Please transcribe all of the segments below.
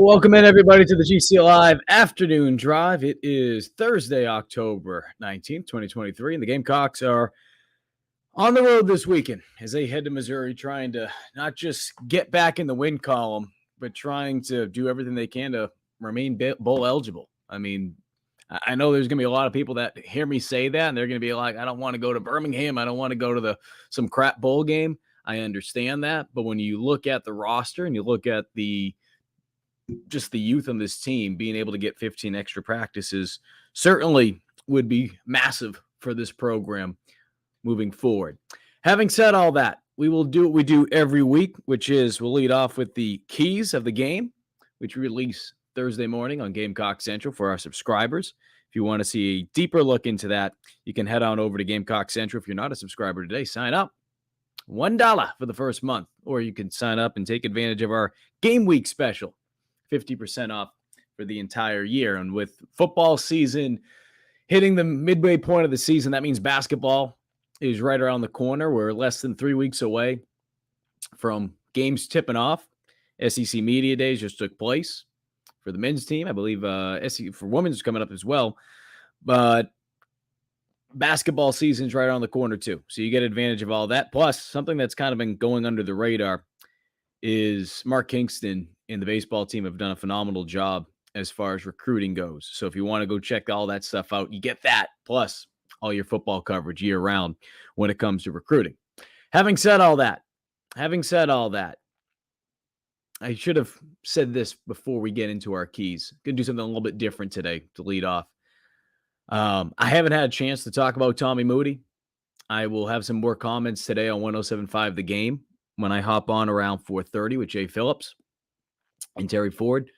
Welcome in, everybody, to the GC Live Afternoon Drive. It is Thursday, October 19th, 2023, and the Gamecocks are on the road this weekend as they head to Missouri, trying to not just get back in the win column, but trying to do everything they can to remain bowl eligible. I mean, I know there's going to be a lot of people that hear me say that, and they're going to be like, I don't want to go to Birmingham. I don't want to go to some crap bowl game. I understand that, but when you look at the roster and you look at just the youth on this team, being able to get 15 extra practices certainly would be massive for this program moving forward. Having said all that, we will do what we do every week, which is we'll lead off with the keys of the game, which we release Thursday morning on Gamecock Central for our subscribers. If you want to see a deeper look into that, you can head on over to Gamecock Central. If you're not a subscriber today, sign up. $1 for the first month, or you can sign up and take advantage of our game week special. 50% off for the entire year. And with football season hitting the midway point of the season, that means basketball is right around the corner. We're less than 3 weeks away from games tipping off. SEC Media Days just took place for the men's team. I believe SEC for women's is coming up as well. But basketball season's right around the corner too. So you get advantage of all that. Plus, something that's kind of been going under the radar is Mark Kingston and the baseball team have done a phenomenal job as far as recruiting goes. So if you want to go check all that stuff out, you get that, plus all your football coverage year round when it comes to recruiting. Having said all that, I should have said this before we get into our keys. Going to do something a little bit different today to lead off. I haven't had a chance to talk about Tommy Moody. I will have some more comments today on 107.5 The Game when I hop on around 4:30 with Jay Phillips and Terry Ford.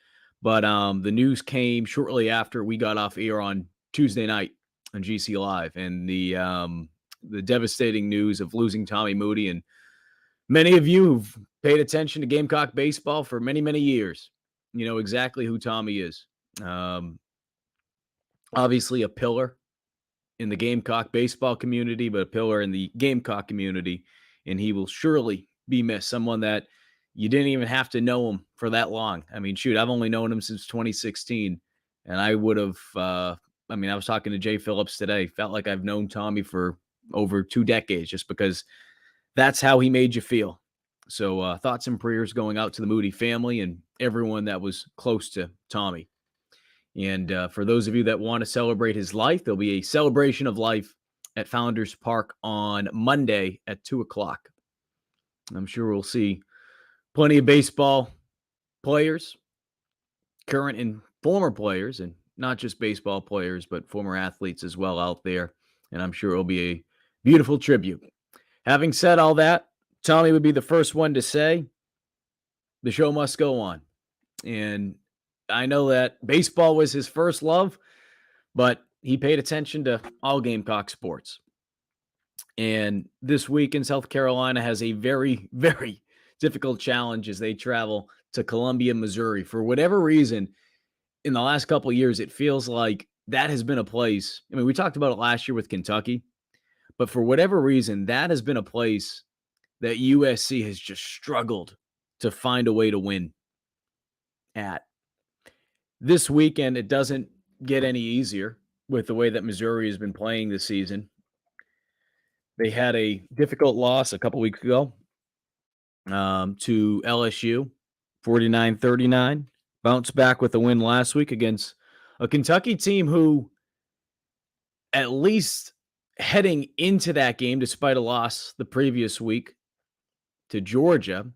But the news came shortly after we got off air on Tuesday night on GC Live, and the devastating news of losing Tommy Moody. And many of you who've paid attention to Gamecock baseball for many, many years, you know exactly who Tommy is. Obviously a pillar in the Gamecock baseball community, but a pillar in the Gamecock community, and he will surely be missed. Someone that you didn't even have to know him for that long. I mean, shoot, I've only known him since 2016, and I would have, I was talking to Jay Phillips today, felt like I've known Tommy for over 2 decades just because that's how he made you feel. So thoughts and prayers going out to the Moody family and everyone that was close to Tommy. And for those of you that want to celebrate his life, there'll be a celebration of life at Founders Park on Monday at 2 o'clock. I'm sure we'll see plenty of baseball players, current and former players, and not just baseball players, but former athletes as well out there. And I'm sure it'll be a beautiful tribute. Having said all that, Tommy would be the first one to say the show must go on. And I know that baseball was his first love, but he paid attention to all Gamecock sports. And this week in South Carolina has a very, very difficult challenge as they travel to Columbia, Missouri. For whatever reason, in the last couple of years, it feels like that has been a place. I mean, we talked about it last year with Kentucky, but for whatever reason, that has been a place that USC has just struggled to find a way to win at. This weekend, it doesn't get any easier with the way that Missouri has been playing this season. They had a difficult loss a couple weeks ago to LSU, 49-39. Bounced back with a win last week against a Kentucky team who, at least heading into that game, despite a loss the previous week to Georgia,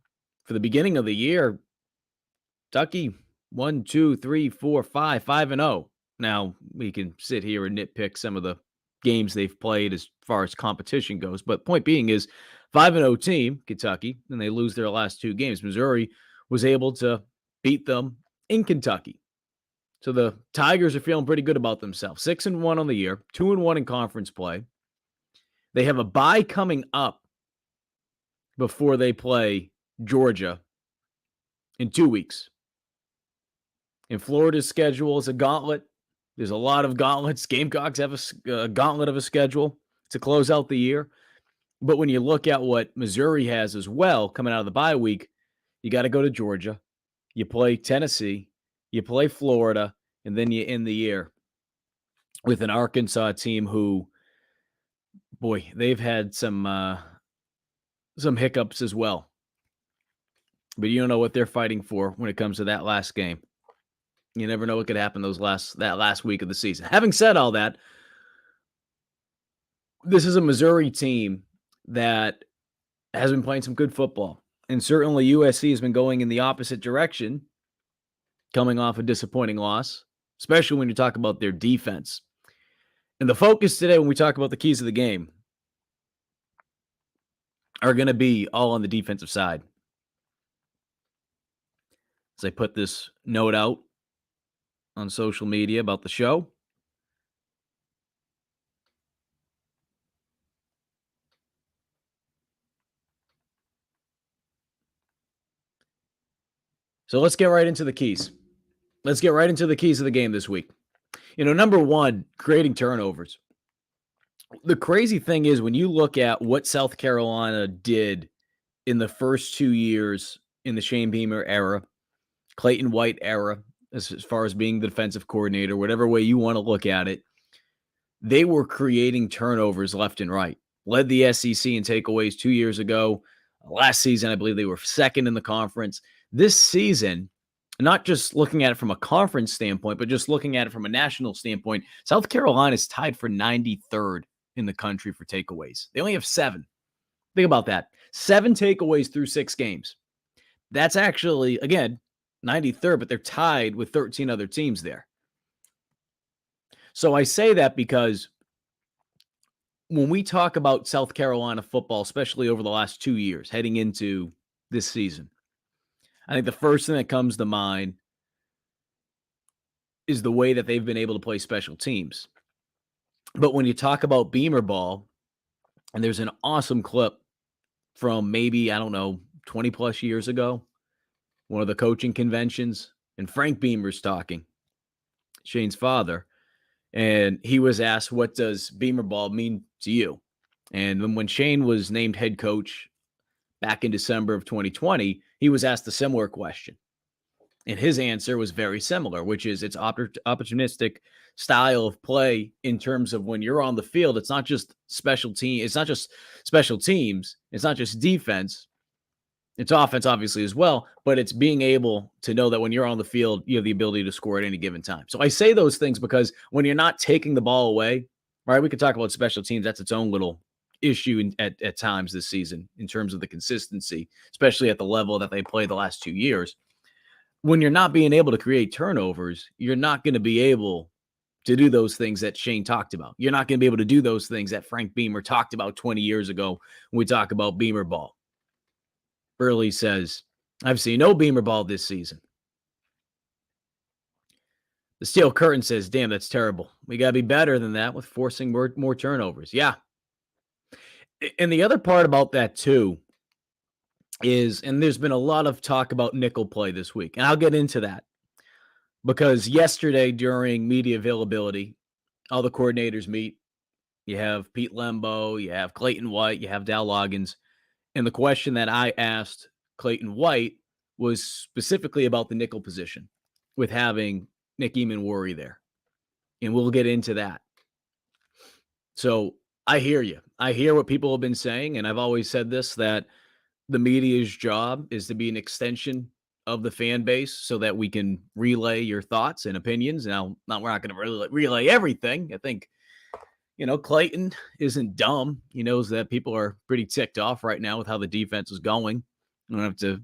for the beginning of the year, Kentucky 1, 2, 3, 4, 5, 5-0. Now, we can sit here and nitpick some of the games they've played as far as competition goes, but point being is 5-0 team, Kentucky, and they lose their last 2 games. Missouri was able to beat them in Kentucky. So the Tigers are feeling pretty good about themselves. 6-1 on the year, 2-1 in conference play. They have a bye coming up before they play Georgia in 2 weeks. And Florida's schedule is a gauntlet. There's a lot of gauntlets. Gamecocks have a gauntlet of a schedule to close out the year. But when you look at what Missouri has as well coming out of the bye week, you got to go to Georgia. You play Tennessee. You play Florida, and then you end the year with an Arkansas team who, boy, they've had some hiccups as well. But you don't know what they're fighting for when it comes to that last game. You never know what could happen that last week of the season. Having said all that, this is a Missouri team that has been playing some good football. And certainly USC has been going in the opposite direction, coming off a disappointing loss, especially when you talk about their defense. And the focus today, when we talk about the keys of the game, are going to be all on the defensive side. As I put this note out on social media about the show, so let's get right into the keys. Let's get right into the keys of the game this week. Number one, creating turnovers. The crazy thing is when you look at what South Carolina did in the first 2 years in the Shane Beamer era, Clayton White era, as far as being the defensive coordinator, whatever way you want to look at it, they were creating turnovers left and right. Led the SEC in takeaways 2 years ago. Last season, I believe they were second in the conference. This season, not just looking at it from a conference standpoint, but just looking at it from a national standpoint, South Carolina is tied for 93rd in the country for takeaways. They only have 7. Think about that. 7 takeaways through 6 games. That's actually, again, 93rd, but they're tied with 13 other teams there. So I say that because when we talk about South Carolina football, especially over the last 2 years, heading into this season, I think the first thing that comes to mind is the way that they've been able to play special teams. But when you talk about Beamer ball, and there's an awesome clip from maybe, 20 plus years ago, one of the coaching conventions, and Frank Beamer's talking, Shane's father, and he was asked, what does Beamer ball mean to you? And then when Shane was named head coach back in December of 2020, he was asked a similar question. And his answer was very similar, which is it's opportunistic style of play in terms of when you're on the field. It's not just special team. It's not just special teams. It's not just defense. It's offense, obviously, as well, but it's being able to know that when you're on the field, you have the ability to score at any given time. So I say those things because when you're not taking the ball away, right, we could talk about special teams. That's its own little issue at times this season in terms of the consistency, especially at the level that they played the last 2 years. When you're not being able to create turnovers, you're not going to be able to do those things that Shane talked about. You're not going to be able to do those things that Frank Beamer talked about 20 years ago when we talk about Beamer ball. Burley says, I've seen no Beamer ball this season. The Steel Curtain says, damn, that's terrible. We got to be better than that with forcing more turnovers. Yeah. And the other part about that, too, is, and there's been a lot of talk about nickel play this week, and I'll get into that because yesterday during media availability, all the coordinators meet. You have Pete Lembo, you have Clayton White, you have Dal Loggins. And the question that I asked Clayton White was specifically about the nickel position with having Nick Eamon-Worry there. And we'll get into that. So I hear you. I hear what people have been saying. And I've always said this, that the media's job is to be an extension of the fan base so that we can relay your thoughts and opinions. Now, we're not going to relay everything. I think, Clayton isn't dumb. He knows that people are pretty ticked off right now with how the defense is going. I don't have to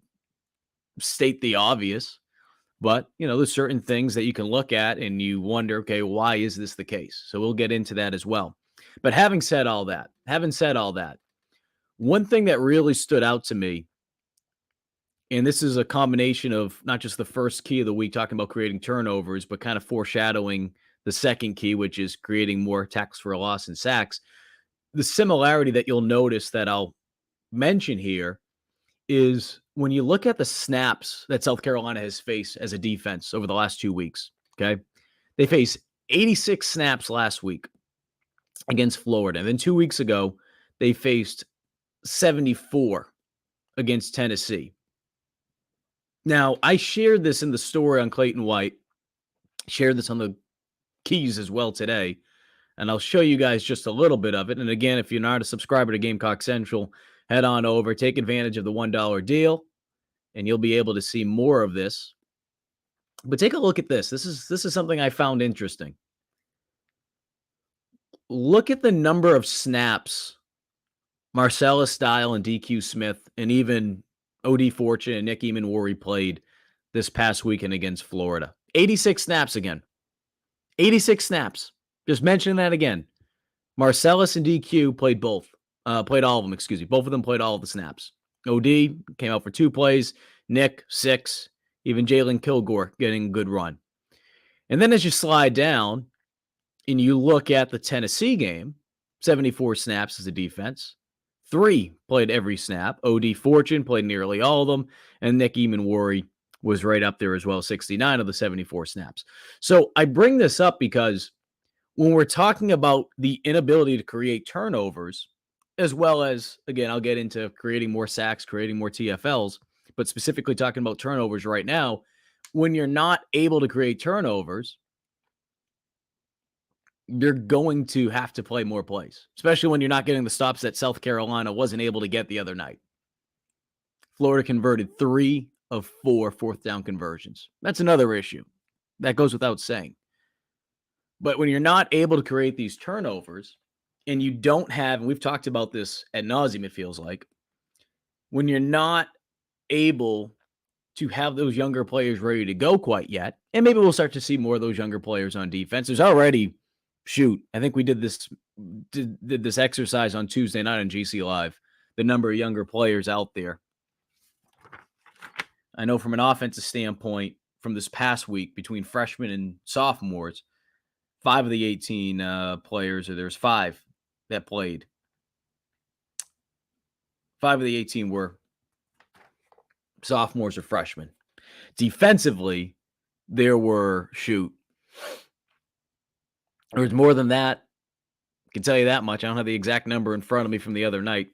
state the obvious, but, there's certain things that you can look at and you wonder, okay, why is this the case? So we'll get into that as well. But having said all that, one thing that really stood out to me, and this is a combination of not just the first key of the week, talking about creating turnovers, but kind of foreshadowing the second key, which is creating more tackles for a loss and sacks. The similarity that you'll notice that I'll mention here is when you look at the snaps that South Carolina has faced as a defense over the last 2 weeks, okay? They faced 86 snaps last week against Florida. And then 2 weeks ago, they faced 74 against Tennessee. Now, I shared this in the story on Clayton White, shared this on the keys as well today, and I'll show you guys just a little bit of it. And again, if you're not a subscriber to Gamecock Central, head on over, take advantage of the $1 deal, and you'll be able to see more of this. But take a look at this. This is something I found interesting. Look at the number of snaps Marcellus Style and DQ Smith and even OD Fortune and Nick Eamon-Worry played this past weekend against Florida. 86 snaps again. 86 snaps. Just mentioning that again. Marcellus and DQ played both. Played all of them, excuse me. Both of them played all of the snaps. OD came out for 2 plays. Nick, 6. Even Jalen Kilgore getting a good run. And then as you slide down and you look at the Tennessee game, 74 snaps as a defense. 3 played every snap. OD Fortune played nearly all of them. And Nick Eamon-Worry was right up there as well, 69 of the 74 snaps. So I bring this up because when we're talking about the inability to create turnovers, as well as, again, I'll get into creating more sacks, creating more TFLs, but specifically talking about turnovers right now, when you're not able to create turnovers, you're going to have to play more plays, especially when you're not getting the stops that South Carolina wasn't able to get the other night. Florida converted 3 of 4 fourth down conversions. That's another issue. That goes without saying. But when you're not able to create these turnovers and you don't have, and we've talked about this ad nauseum, it feels like, when you're not able to have those younger players ready to go quite yet, and maybe we'll start to see more of those younger players on defense. There's already, I think we did this exercise on Tuesday night on GC Live, the number of younger players out there. I know from an offensive standpoint, from this past week between freshmen and sophomores, 5 of the 18 players, or there's 5 that played. 5 of the 18 were sophomores or freshmen. Defensively, there were, there was more than that. I can tell you that much. I don't have the exact number in front of me from the other night.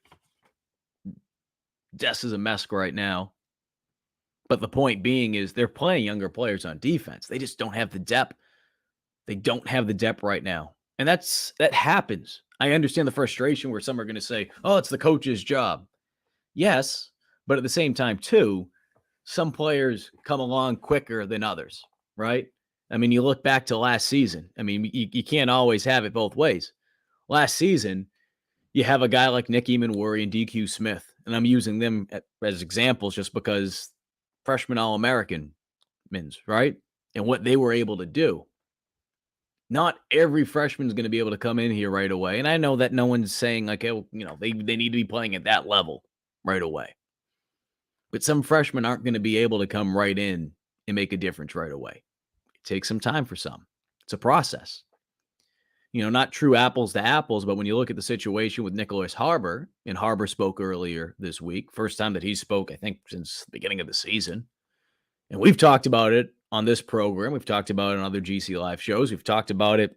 Des is a mess right now. But the point being is they're playing younger players on defense. They just don't have the depth. They don't have the depth right now. And that happens. I understand the frustration where some are going to say, oh, it's the coach's job. Yes, but at the same time, too, some players come along quicker than others, right? I mean, you look back to last season. I mean, you can't always have it both ways. Last season, you have a guy like Nick Eamon-Worry and DQ Smith, and I'm using them as examples just because freshman All-American men's, right? And what they were able to do. Not every freshman is going to be able to come in here right away. And I know that no one's saying like, oh, they need to be playing at that level right away. But some freshmen aren't going to be able to come right in and make a difference right away. It takes some time for some. It's a process. Not true apples to apples, but when you look at the situation with Nicholas Harbor, and Harbor spoke earlier this week, first time that he spoke, I think, since the beginning of the season. And we've talked about it on this program. We've talked about it on other GC Live shows. We've talked about it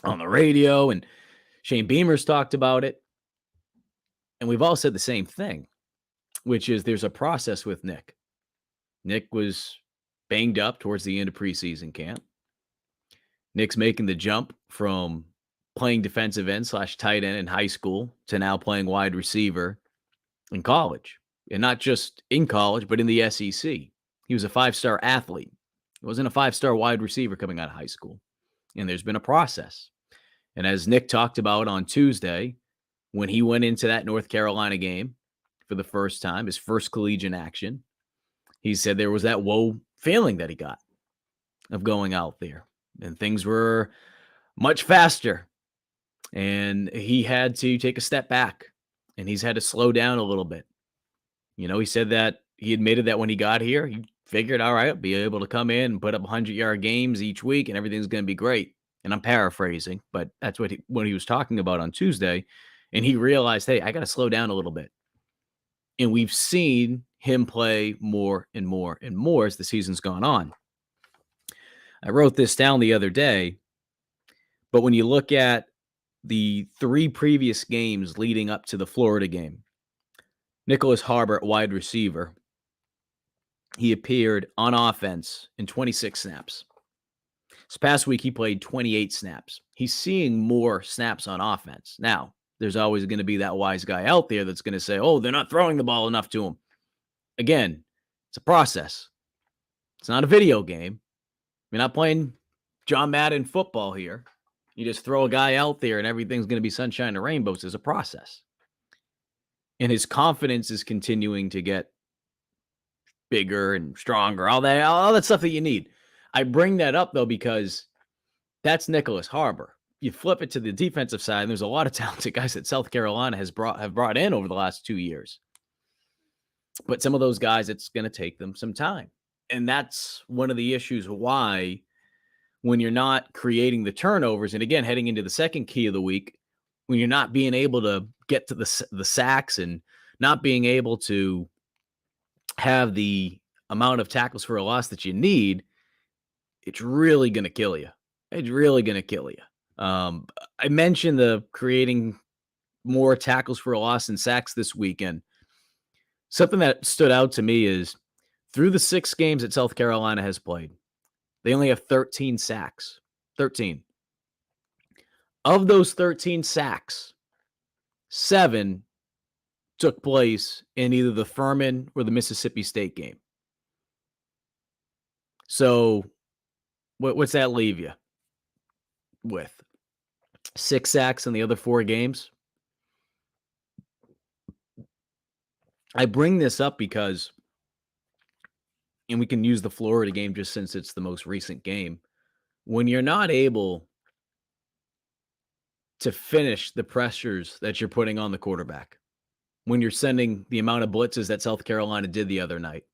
on the radio, and Shane Beamer's talked about it. And we've all said the same thing, which is there's a process with Nick. Nick was banged up towards the end of preseason camp. Nick's making the jump from playing defensive end / tight end in high school to now playing wide receiver in college. And not just in college, but in the SEC. He was a 5-star athlete. He wasn't a 5-star wide receiver coming out of high school. And there's been a process. And as Nick talked about on Tuesday, when he went into that North Carolina game for the first time, his first collegiate action, he said there was that whoa feeling that he got of going out there. And things were much faster. And he had to take a step back. And he's had to slow down a little bit. He said that he admitted that when he got here, he figured, all right, I'll be able to come in and put up 100-yard games each week and everything's going to be great. And I'm paraphrasing, but that's what he was talking about on Tuesday. And he realized, hey, I got to slow down a little bit. And we've seen him play more and more and more as the season's gone on. I wrote this down the other day, but when you look at the 3 previous games leading up to the Florida game, Nicholas Harbor at wide receiver he appeared on offense in 26 snaps. This past week, he played 28 snaps. He's seeing more snaps on offense. Now, there's always going to be that wise guy out there that's going to say, oh, they're not throwing the ball enough to him. Again, it's a process. It's not a video game. You're not playing John Madden football here. You just throw a guy out there and everything's going to be sunshine and rainbows. There's a process. And his confidence is continuing to get bigger and stronger, all that stuff that you need. I bring that up, though, because that's Nicholas Harbor. You flip it to the defensive side, and there's a lot of talented guys that South Carolina have brought in over the last 2 years. But some of those guys, it's going to take them some time. And that's one of the issues why when you're not creating the turnovers, and again, heading into the second key of the week, when you're not being able to get to the sacks and not being able to have the amount of tackles for a loss that you need, it's really going to kill you. It's really going to kill you. I mentioned the creating more tackles for a loss and sacks this weekend. Something that stood out to me is through the 6 games that South Carolina has played, they only have 13 sacks. 13. Of those 13 sacks, 7 took place in either the Furman or the Mississippi State game. So what's that leave you with? 6 sacks in the other 4 games? I bring this up because, and we can use the Florida game just since it's the most recent game, when you're not able to finish the pressures that you're putting on the quarterback, when you're sending the amount of blitzes that South Carolina did the other night,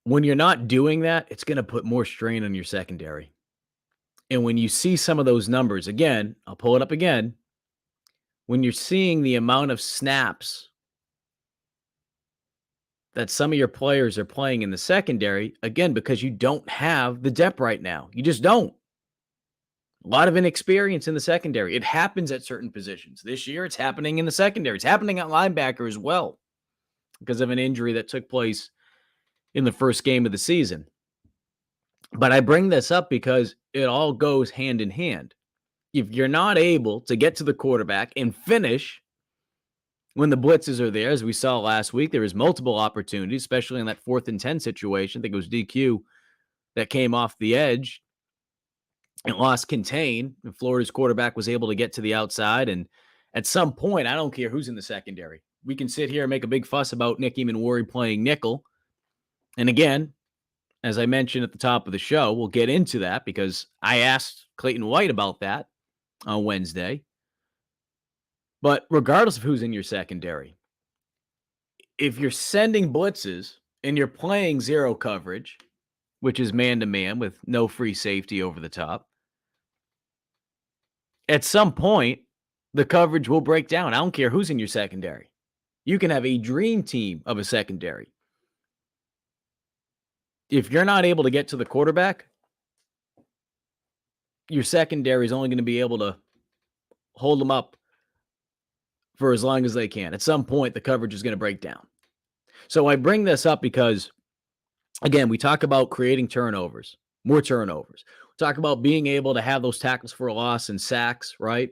when you're not doing that, it's going to put more strain on your secondary. And when you see some of those numbers, again, I'll pull it up again. When you're seeing the amount of snaps that some of your players are playing in the secondary, again, because you don't have the depth right now. You just don't. A lot of inexperience in the secondary. It happens at certain positions. This year, it's happening in the secondary. It's happening at linebacker as well because of an injury that took place in the first game of the season. But I bring this up because it all goes hand in hand. If you're not able to get to the quarterback and finish when the blitzes are there, as we saw last week, there was multiple opportunities, especially in that 4th and 10 situation. I think it was DQ that came off the edge and lost contain. And Florida's quarterback was able to get to the outside. And at some point, I don't care who's in the secondary. We can sit here and make a big fuss about Nick Eamon playing nickel. And again, as I mentioned at the top of the show, we'll get into that because I asked Clayton White about that on Wednesday. But regardless of who's in your secondary, if you're sending blitzes and you're playing zero coverage, which is man-to-man with no free safety over the top, at some point, the coverage will break down. I don't care who's in your secondary. You can have a dream team of a secondary. If you're not able to get to the quarterback, your secondary is only going to be able to hold them up for as long as they can. At some point, the coverage is going to break down. So I bring this up because, again, we talk about creating turnovers, more turnovers. We talk about being able to have those tackles for a loss and sacks, right?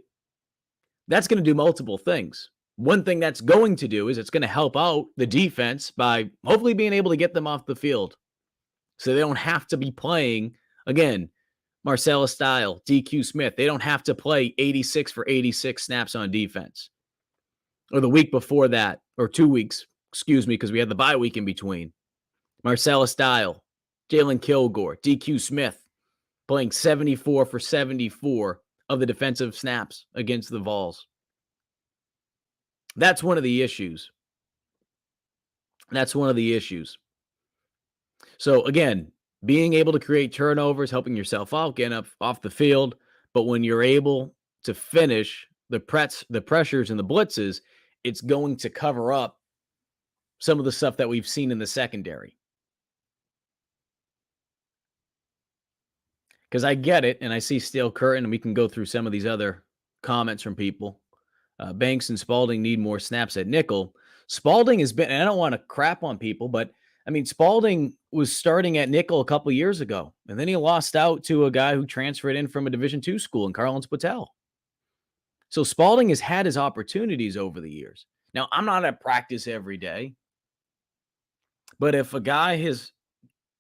That's going to do multiple things. One thing that's going to do is it's going to help out the defense by hopefully being able to get them off the field so they don't have to be playing, again, Marcellus Style, DQ Smith. They don't have to play 86 for 86 snaps on defense. Or the week before that, or 2 weeks, because we had the bye week in between. Marcellus Style, Jalen Kilgore, DQ Smith playing 74 for 74 of the defensive snaps against the Vols. That's one of the issues. So again, being able to create turnovers, helping yourself out, getting up off the field. But when you're able to finish the pressures and the blitzes, it's going to cover up some of the stuff that we've seen in the secondary. Because I get it, and I see Steel Curtain, and we can go through some of these other comments from people. Banks and Spalding need more snaps at nickel. Spalding has been, and I don't want to crap on people, but I mean, Spalding was starting at nickel a couple years ago, and then he lost out to a guy who transferred in from a Division II school in Carlins Patel. So Spalding has had his opportunities over the years. Now, I'm not at practice every day, but if a guy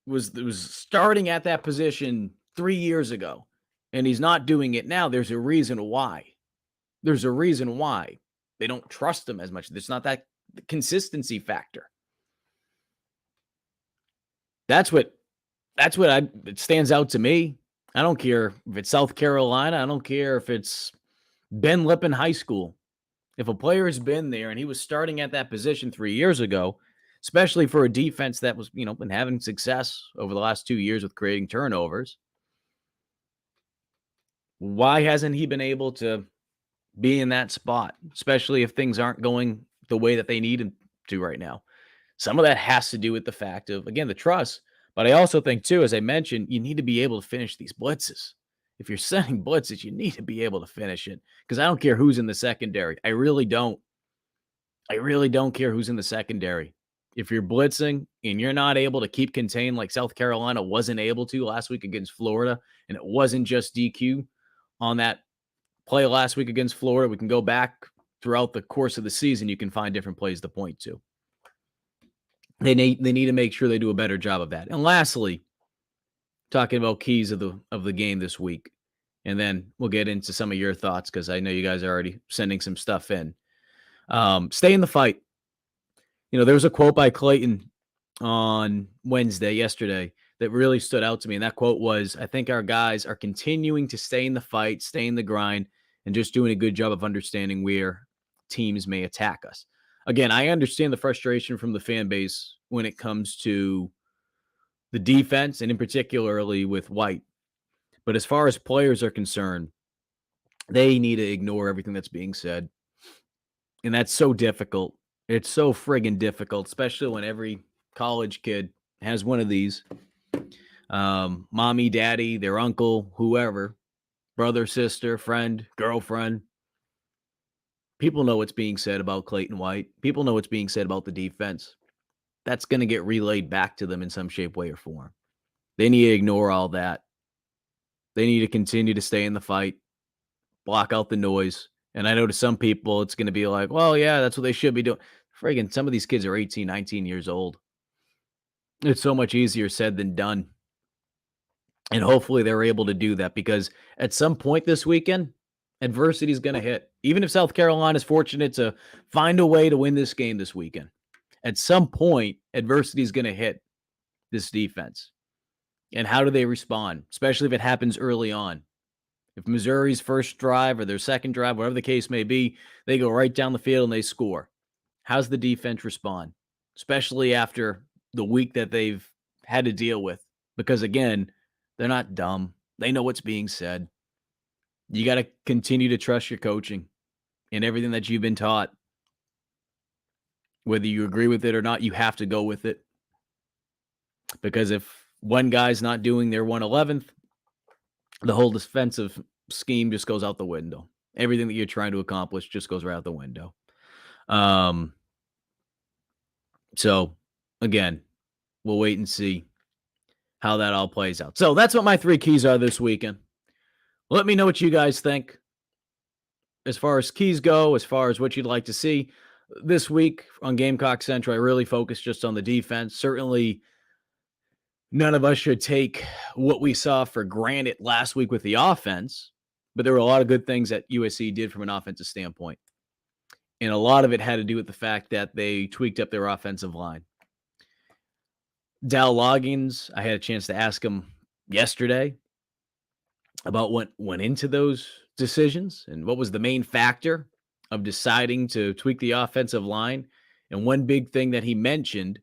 was starting at that position 3 years ago and he's not doing it now, there's a reason why. There's a reason why. They don't trust him as much. There's not that consistency factor. That's what it stands out to me. I don't care if it's South Carolina. I don't care if it's Ben Lippen High School. If a player has been there and he was starting at that position 3 years ago, especially for a defense that was, been having success over the last 2 years with creating turnovers, why hasn't he been able to be in that spot, especially if things aren't going the way that they need to right now? Some of that has to do with the fact of, again, the trust. But I also think, too, as I mentioned, you need to be able to finish these blitzes. If you're sending blitzes, you need to be able to finish it. Because I don't care who's in the secondary. I really don't. I really don't care who's in the secondary. If you're blitzing and you're not able to keep contained like South Carolina wasn't able to last week against Florida, and it wasn't just DQ on that play last week against Florida, we can go back throughout the course of the season. You can find different plays to point to. They need to make sure they do a better job of that. And lastly, talking about keys of the game this week, and then we'll get into some of your thoughts because I know you guys are already sending some stuff in. Stay in the fight. There was a quote by Clayton on yesterday, that really stood out to me. And that quote was, I think our guys are continuing to stay in the fight, stay in the grind, and just doing a good job of understanding where teams may attack us. Again, I understand the frustration from the fan base when it comes to the defense, and in particularly with White. But as far as players are concerned, they need to ignore everything that's being said. And that's so difficult. It's so friggin' difficult, especially when every college kid has one of these. Mommy, daddy, their uncle, whoever, brother, sister, friend, girlfriend. People know what's being said about Clayton White. People know what's being said about the defense. That's going to get relayed back to them in some shape, way, or form. They need to ignore all that. They need to continue to stay in the fight, block out the noise. And I know to some people, it's going to be like, well, yeah, that's what they should be doing. Friggin', some of these kids are 18, 19 years old. It's so much easier said than done. And hopefully they're able to do that, because at some point this weekend, adversity is going to hit. Even if South Carolina is fortunate to find a way to win this game this weekend, at some point, adversity is going to hit this defense. And how do they respond, especially if it happens early on? If Missouri's first drive or their second drive, whatever the case may be, they go right down the field and they score. How's the defense respond, especially after the week that they've had to deal with? Because, again, they're not dumb. They know what's being said. You got to continue to trust your coaching and everything that you've been taught. Whether you agree with it or not, you have to go with it. Because if one guy's not doing their 111th, the whole defensive scheme just goes out the window. Everything that you're trying to accomplish just goes right out the window. So, again, we'll wait and see how that all plays out. So that's what my 3 keys are this weekend. Let me know what you guys think as far as keys go, as far as what you'd like to see. This week on Gamecock Central, I really focused just on the defense. Certainly, none of us should take what we saw for granted last week with the offense, but there were a lot of good things that USC did from an offensive standpoint. And a lot of it had to do with the fact that they tweaked up their offensive line. Dal Loggins, I had a chance to ask him yesterday about what went into those decisions and what was the main factor of deciding to tweak the offensive line. And one big thing that he mentioned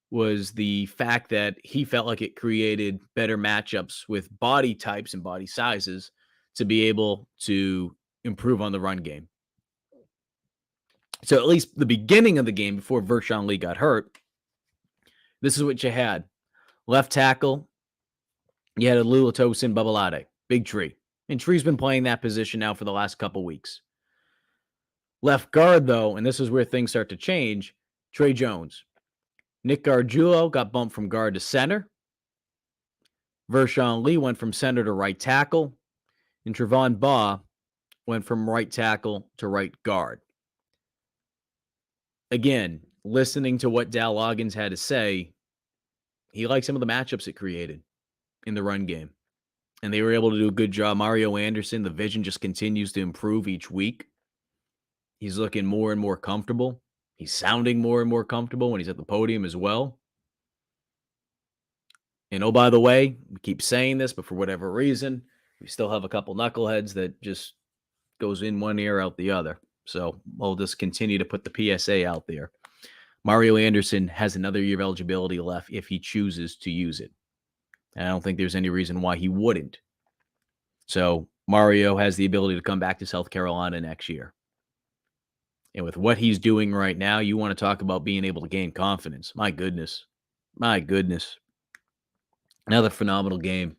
was the fact that he felt like it created better matchups with body types and body sizes to be able to improve on the run game. So at least the beginning of the game, before Vershawn Lee got hurt, this is what you had. Left tackle, you had Olatosin Babalade, big tree. And Tree's been playing that position now for the last couple weeks. Left guard, though, and this is where things start to change, Trey Jones. Nick Gargiulo got bumped from guard to center. Vershawn Lee went from center to right tackle. And Trevon Baugh went from right tackle to right guard. Again, listening to what Dal Loggins had to say, he liked some of the matchups it created in the run game. And they were able to do a good job. Mario Anderson, the vision just continues to improve each week. He's looking more and more comfortable. He's sounding more and more comfortable when he's at the podium as well. And oh, by the way, we keep saying this, but for whatever reason, we still have a couple knuckleheads that just goes in one ear, out the other. So we'll just continue to put the PSA out there. Mario Anderson has another year of eligibility left if he chooses to use it. And I don't think there's any reason why he wouldn't. So Mario has the ability to come back to South Carolina next year. And with what he's doing right now, you want to talk about being able to gain confidence. My goodness. My goodness. Another phenomenal game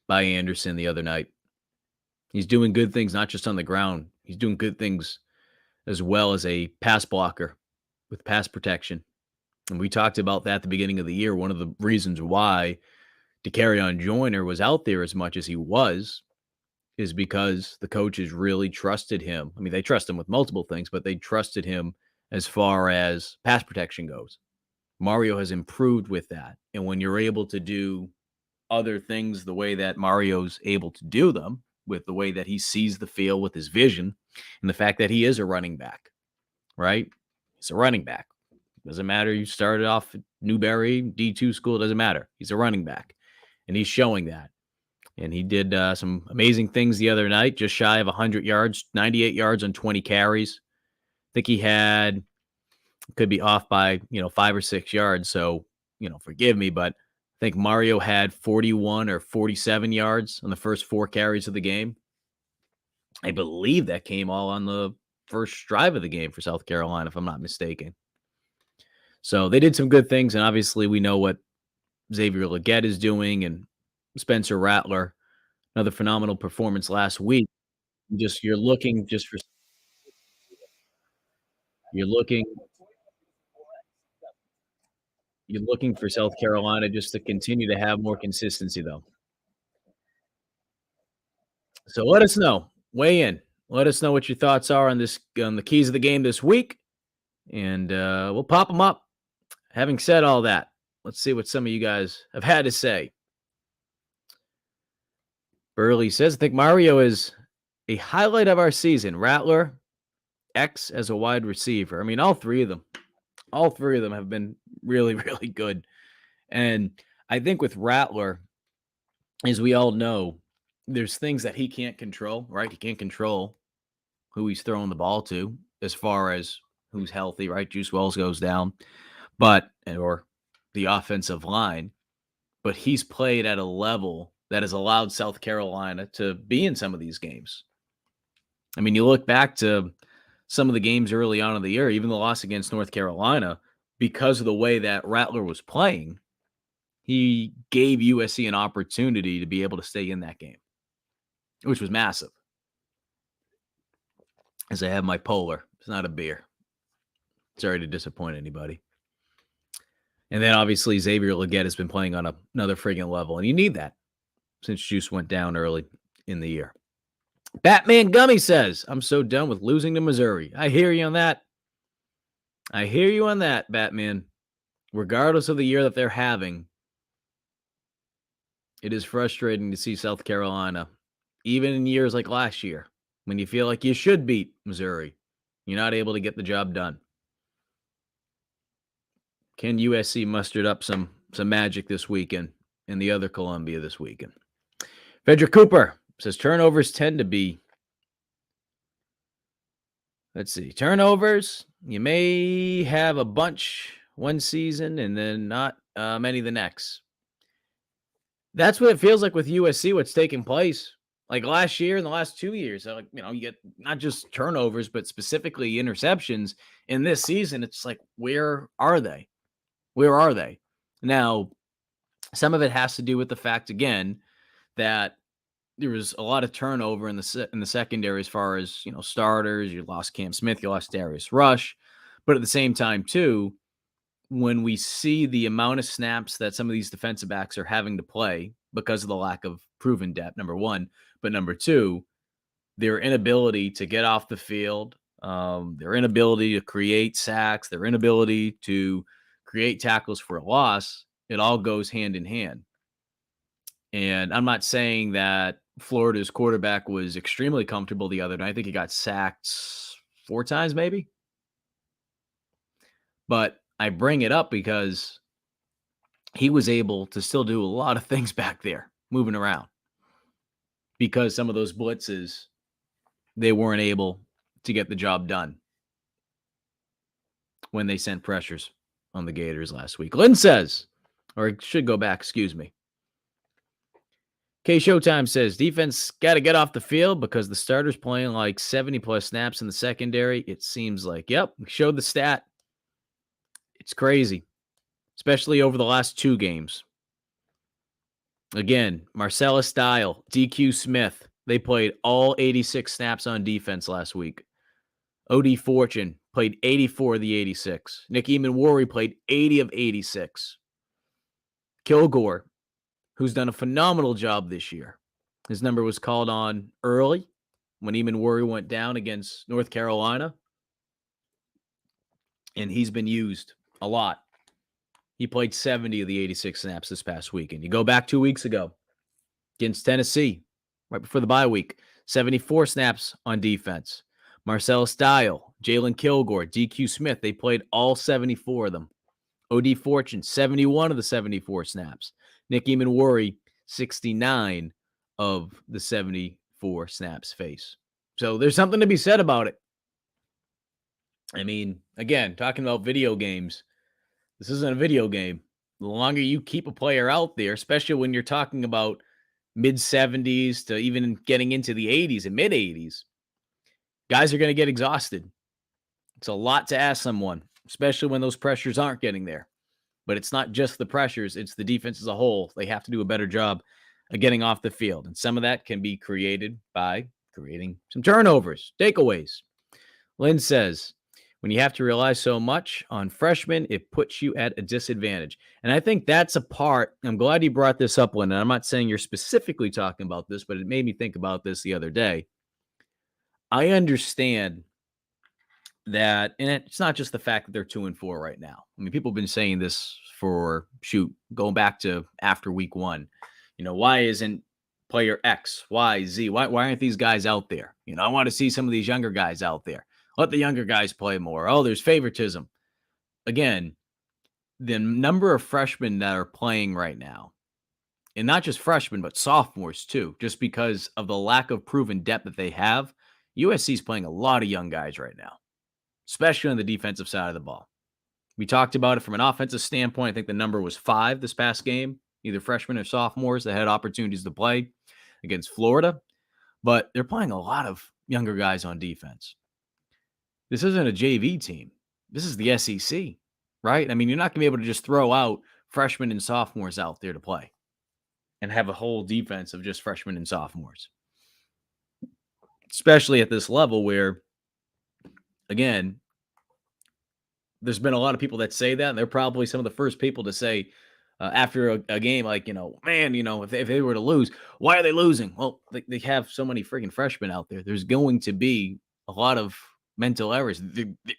by Anderson the other night. He's doing good things, not just on the ground. He's doing good things as well as a pass blocker with pass protection. And we talked about that at the beginning of the year. One of the reasons why DeCarrion Joyner was out there as much as he was is because the coaches really trusted him. I mean, they trust him with multiple things, but they trusted him as far as pass protection goes. Mario has improved with that. And when you're able to do other things the way that Mario's able to do them, with the way that he sees the field with his vision, and the fact that he is a running back, right? He's a running back. Doesn't matter. You started off at Newberry, D2 school, doesn't matter. He's a running back, and he's showing that. And he did some amazing things the other night, just shy of 100 yards, 98 yards on 20 carries. I think he had, could be off by, 5 or 6 yards. So, forgive me, but I think Mario had 41 or 47 yards on the first 4 carries of the game. I believe that came all on the first drive of the game for South Carolina, if I'm not mistaken. So they did some good things, and obviously we know what Xavier Legette is doing, and Spencer Rattler, another phenomenal performance last week. You're looking you're looking for South Carolina just to continue to have more consistency, though. So let us know. Weigh in. Let us know what your thoughts are on the keys of the game this week, and we'll pop them up. Having said all that, let's see what some of you guys have had to say. Burley says, I think Mario is a highlight of our season. Rattler, X as a wide receiver. I mean, all three of them have been really, really good. And I think with Rattler, as we all know, there's things that he can't control, right? He can't control who he's throwing the ball to as far as who's healthy, right? Juice Wells goes down, or the offensive line, but he's played at a level that has allowed South Carolina to be in some of these games. I mean, you look back to some of the games early on in the year, even the loss against North Carolina, because of the way that Rattler was playing, he gave USC an opportunity to be able to stay in that game, which was massive. As I have my Polar. It's not a beer. Sorry to disappoint anybody. And then obviously Xavier Legette has been playing on another friggin' level, and you need that since Juice went down early in the year. Batman Gummy says, I'm so done with losing to Missouri. I hear you on that. Batman. Regardless of the year that they're having, it is frustrating to see South Carolina, even in years like last year, when you feel like you should beat Missouri, you're not able to get the job done. Can USC muster up some magic this weekend and the other Columbia this weekend? Frederick Cooper says turnovers tend to be, turnovers, you may have a bunch one season and then not many the next. That's what it feels like with USC, what's taking place. Like last year and the last 2 years, you get not just turnovers, but specifically interceptions. In this season, it's like, where are they? Where are they? Now, some of it has to do with the fact, again, that there was a lot of turnover in the secondary as far as, starters. You lost Cam Smith, you lost Darius Rush. But at the same time, too, when we see the amount of snaps that some of these defensive backs are having to play because of the lack of proven depth, number one, but number two, their inability to get off the field, their inability to create sacks, their inability to create tackles for a loss, it all goes hand in hand. And I'm not saying that Florida's quarterback was extremely comfortable the other night. I think he got sacked 4 times, maybe. But I bring it up because he was able to still do a lot of things back there, moving around. Because some of those blitzes, they weren't able to get the job done when they sent pressures on the Gators last week. Lynn says, or it should go back, excuse me. K Showtime says, defense got to get off the field because the starter's playing like 70-plus snaps in the secondary. It seems like, yep, we showed the stat. It's crazy, especially over the last 2 games. Again, Marcellus Dial, DQ Smith, they played all 86 snaps on defense last week. O.D. Fortune played 84 of the 86. Nick Eamon-Worry played 80 of 86. Kilgore, who's done a phenomenal job this year. His number was called on early when Eamon-Worry went down against North Carolina. And he's been used a lot. He played 70 of the 86 snaps this past weekend. You go back 2 weeks ago against Tennessee, right before the bye week, 74 snaps on defense. Marcellus Dial, Jalen Kilgore, DQ Smith, they played all 74 of them. O.D. Fortune, 71 of the 74 snaps. Nick Eamon-Worry, 69 of the 74 snaps face. So there's something to be said about it. I mean, again, talking about video games, this isn't a video game. The longer you keep a player out there, especially when you're talking about mid-70s to even getting into the 80s and mid-80s, guys are going to get exhausted. It's a lot to ask someone, especially when those pressures aren't getting there. But it's not just the pressures, it's the defense as a whole. They have to do a better job of getting off the field. And some of that can be created by creating some turnovers, takeaways. Lynn says, when you have to rely so much on freshmen, it puts you at a disadvantage. And I think that's a part, I'm glad you brought this up, Lynn. And I'm not saying you're specifically talking about this, but it made me think about this the other day. I understand that, and it's not just the fact that they're 2-4 right now. I mean, people have been saying this for, going back to after week 1. Why isn't player X, Y, Z, why aren't these guys out there? I want to see some of these younger guys out there. Let the younger guys play more. Oh, there's favoritism. Again, the number of freshmen that are playing right now, and not just freshmen, but sophomores too, just because of the lack of proven depth that they have, USC is playing a lot of young guys right now, especially on the defensive side of the ball. We talked about it from an offensive standpoint. I think the number was 5 this past game, either freshmen or sophomores that had opportunities to play against Florida. But they're playing a lot of younger guys on defense. This isn't a JV team. This is the SEC, right? I mean, you're not going to be able to just throw out freshmen and sophomores out there to play and have a whole defense of just freshmen and sophomores, especially at this level where, again, there's been a lot of people that say that, and they're probably some of the first people to say after a game, like, man, if they were to lose, why are they losing? Well, they have so many freaking freshmen out there. There's going to be a lot of mental errors.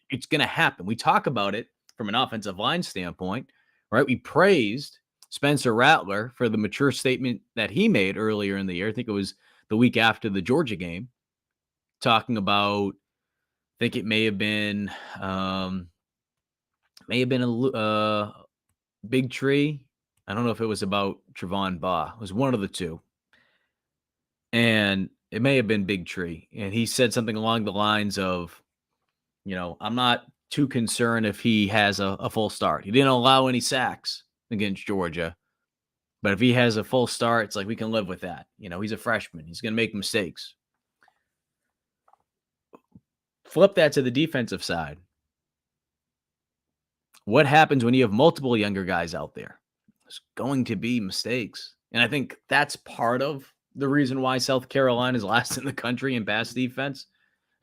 It's going to happen. We talk about it from an offensive line standpoint, right? We praised Spencer Rattler for the mature statement that he made earlier in the year. I think it was the week after the Georgia game, talking about, I think it may have been a Big Tree. I don't know if it was about Trevon Baugh. It was one of the two. And it may have been Big Tree. And he said something along the lines of, I'm not too concerned if he has a full start. He didn't allow any sacks against Georgia. But if he has a full start, it's like we can live with that. He's a freshman. He's going to make mistakes. Flip that to the defensive side. What happens when you have multiple younger guys out there? There's going to be mistakes. And I think that's part of the reason why South Carolina is last in the country in pass defense?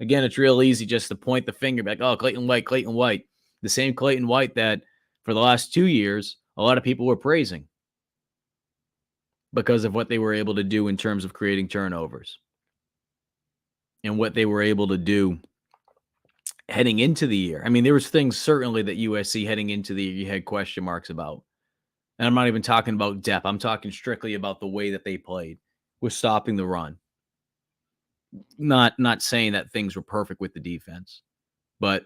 Again, it's real easy just to point the finger back. Oh, Clayton White, Clayton White. The same Clayton White that for the last 2 years, a lot of people were praising because of what they were able to do in terms of creating turnovers and what they were able to do heading into the year. I mean, there was things certainly that USC heading into the year you had question marks about. And I'm not even talking about depth. I'm talking strictly about the way that they played with stopping the run. Not saying that things were perfect with the defense, but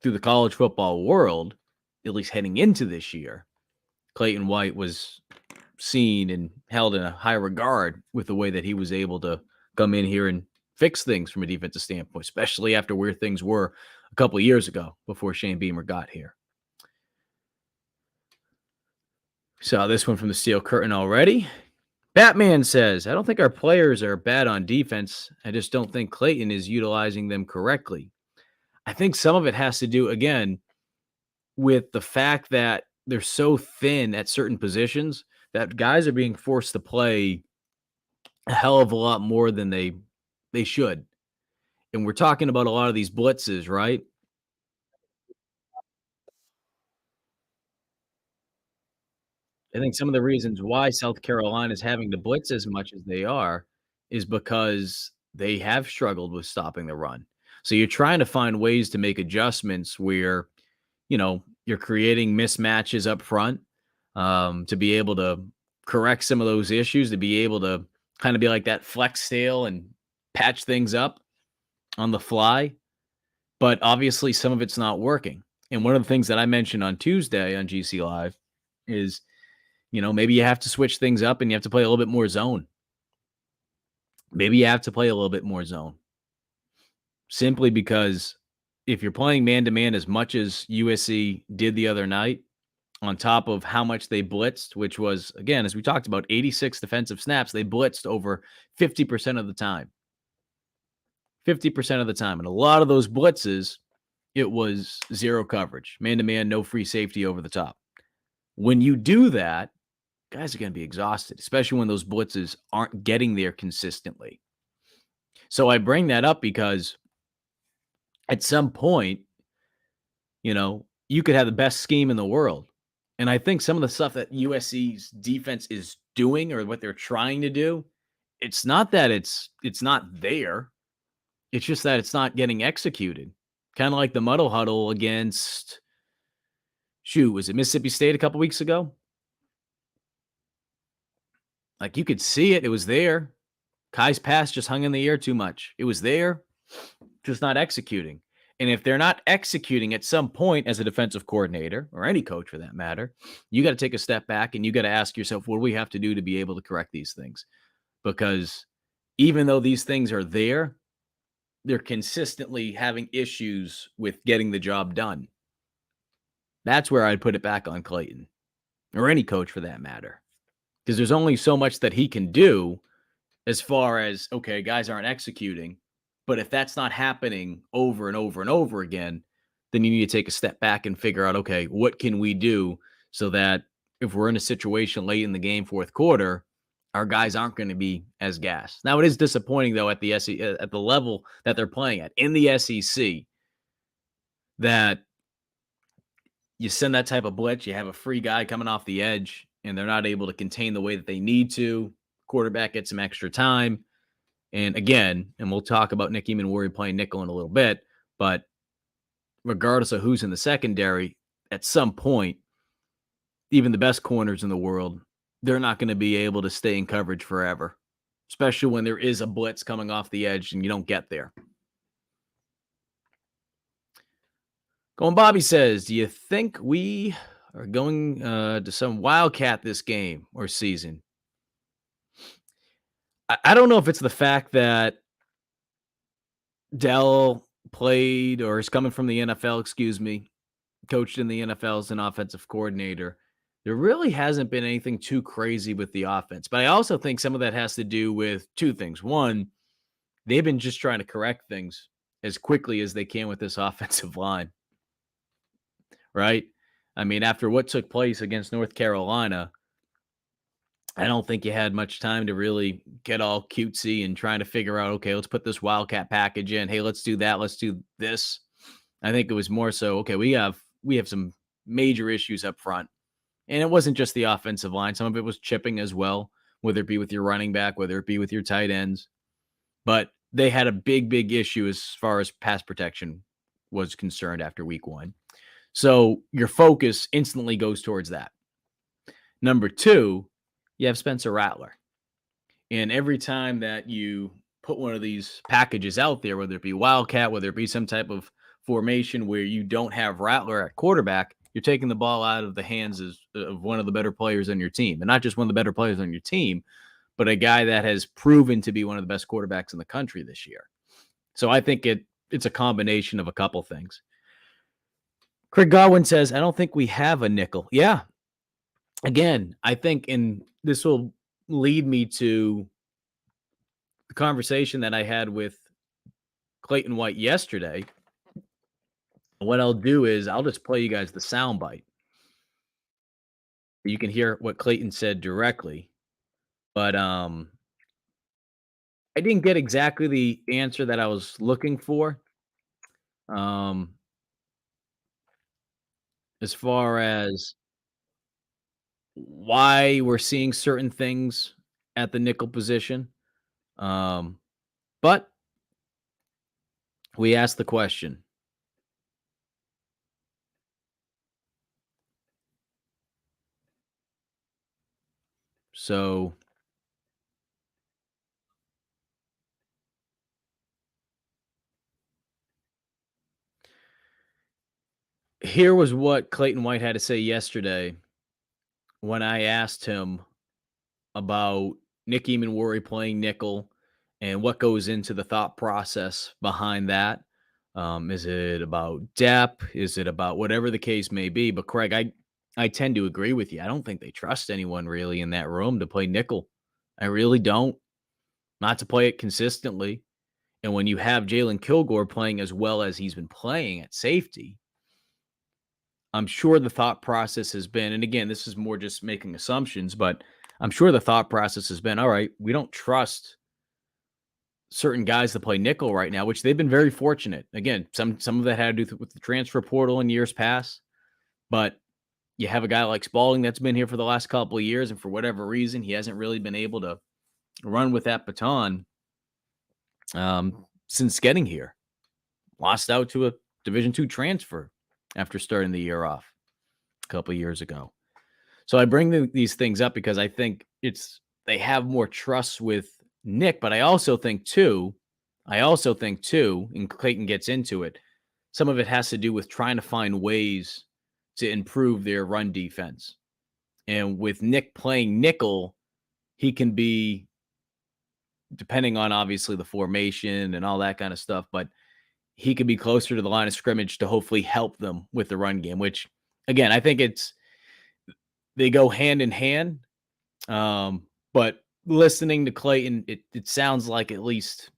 through the college football world, at least heading into this year, Clayton White was seen and held in a high regard with the way that he was able to come in here and fix things from a defensive standpoint, especially after where things were a couple of years ago before Shane Beamer got here. Saw this one from the Steel Curtain already. Batman says, I don't think our players are bad on defense. I just don't think Clayton is utilizing them correctly. I think some of it has to do, again, with the fact that they're so thin at certain positions that guys are being forced to play a hell of a lot more than they should. And we're talking about a lot of these blitzes, right? I think some of the reasons why South Carolina is having to blitz as much as they are is because they have struggled with stopping the run. So you're trying to find ways to make adjustments where, you're creating mismatches up front, to be able to correct some of those issues, to be able to kind of be like that flex tail and patch things up on the fly. But obviously, some of it's not working. And one of the things that I mentioned on Tuesday on GC Live is, maybe you have to switch things up and you have to play a little bit more zone. Maybe you have to play a little bit more zone. Simply because if you're playing man-to-man as much as USC did the other night, on top of how much they blitzed, which was, again, as we talked about, 86 defensive snaps, they blitzed over 50% of the time. 50% of the time. And a lot of those blitzes, it was zero coverage. Man-to-man, no free safety over the top. When you do that, guys are going to be exhausted, especially when those blitzes aren't getting there consistently. So I bring that up because at some point, you could have the best scheme in the world. And I think some of the stuff that USC's defense is doing or what they're trying to do, it's not that it's not there. It's just that it's not getting executed. Kind of like the muddle huddle against, was it Mississippi State a couple weeks ago? Like you could see it. It was there. Kai's pass just hung in the air too much. It was there, just not executing. And if they're not executing at some point as a defensive coordinator or any coach for that matter, you got to take a step back and you got to ask yourself, what do we have to do to be able to correct these things? Because even though these things are there, they're consistently having issues with getting the job done. That's where I'd put it back on Clayton or any coach for that matter, because there's only so much that he can do as far as, okay, guys aren't executing. But if that's not happening over and over and over again, then you need to take a step back and figure out, okay, what can we do so that if we're in a situation late in the game, fourth quarter, our guys aren't going to be as gassed. Now, it is disappointing, though, at the at the level that they're playing at in the SEC, that you send that type of blitz, you have a free guy coming off the edge, and they're not able to contain the way that they need to. Quarterback gets some extra time. And again, and we'll talk about Nick Eamon playing nickel in a little bit, but regardless of who's in the secondary, at some point, even the best corners in the world, they're not going to be able to stay in coverage forever, especially when there is a blitz coming off the edge and you don't get there. Going Bobby says, do you think we are going to some Wildcat this game or season? I don't know if it's the fact that Dell played or is coming from the NFL, coached in the NFL as an offensive coordinator. There really hasn't been anything too crazy with the offense. But I also think some of that has to do with two things. One, they've been just trying to correct things as quickly as they can with this offensive line. Right? I mean, after what took place against North Carolina, I don't think you had much time to really get all cutesy and trying to figure out, okay, let's put this Wildcat package in. Hey, let's do that. Let's do this. I think it was more so, okay, we have some major issues up front. And it wasn't just the offensive line. Some of it was chipping as well, whether it be with your running back, whether it be with your tight ends. But they had a big, big issue as far as pass protection was concerned after week 1. So your focus instantly goes towards that. Number 2, you have Spencer Rattler. And every time that you put one of these packages out there, whether it be Wildcat, whether it be some type of formation where you don't have Rattler at quarterback, you're taking the ball out of the hands of one of the better players on your team. And not just one of the better players on your team, but a guy that has proven to be one of the best quarterbacks in the country this year. So I think it's a combination of a couple things. Craig Godwin says, I don't think we have a nickel. Yeah. Again, I think, and this will lead me to the conversation that I had with Clayton White yesterday. What I'll do is I'll just play you guys the soundbite. You can hear what Clayton said directly, but I didn't get exactly the answer that I was looking for. As far as why we're seeing certain things at the nickel position. But we asked the question. So here was what Clayton White had to say yesterday when I asked him about Nick Eamon playing nickel and what goes into the thought process behind that. Is it about depth? Is it about whatever the case may be? But Craig, I tend to agree with you. I don't think they trust anyone really in that room to play nickel. I really don't. Not to play it consistently. And when you have Jalen Kilgore playing as well as he's been playing at safety, I'm sure the thought process has been, and again, this is more just making assumptions, but I'm sure the thought process has been, all right, we don't trust certain guys to play nickel right now, which they've been very fortunate. Again, some of that had to do with the transfer portal in years past, but you have a guy like Spalding that's been here for the last couple of years, and for whatever reason, he hasn't really been able to run with that baton since getting here. Lost out to a Division II transfer after starting the year off a couple of years ago. So I bring these things up because I think they have more trust with Nick, but I also think too, and Clayton gets into it, some of it has to do with trying to find ways to improve their run defense. And with Nick playing nickel, he can be, depending on obviously the formation and all that kind of stuff, but he could be closer to the line of scrimmage to hopefully help them with the run game, which again, I think they go hand in hand. But listening to Clayton, it sounds like at least,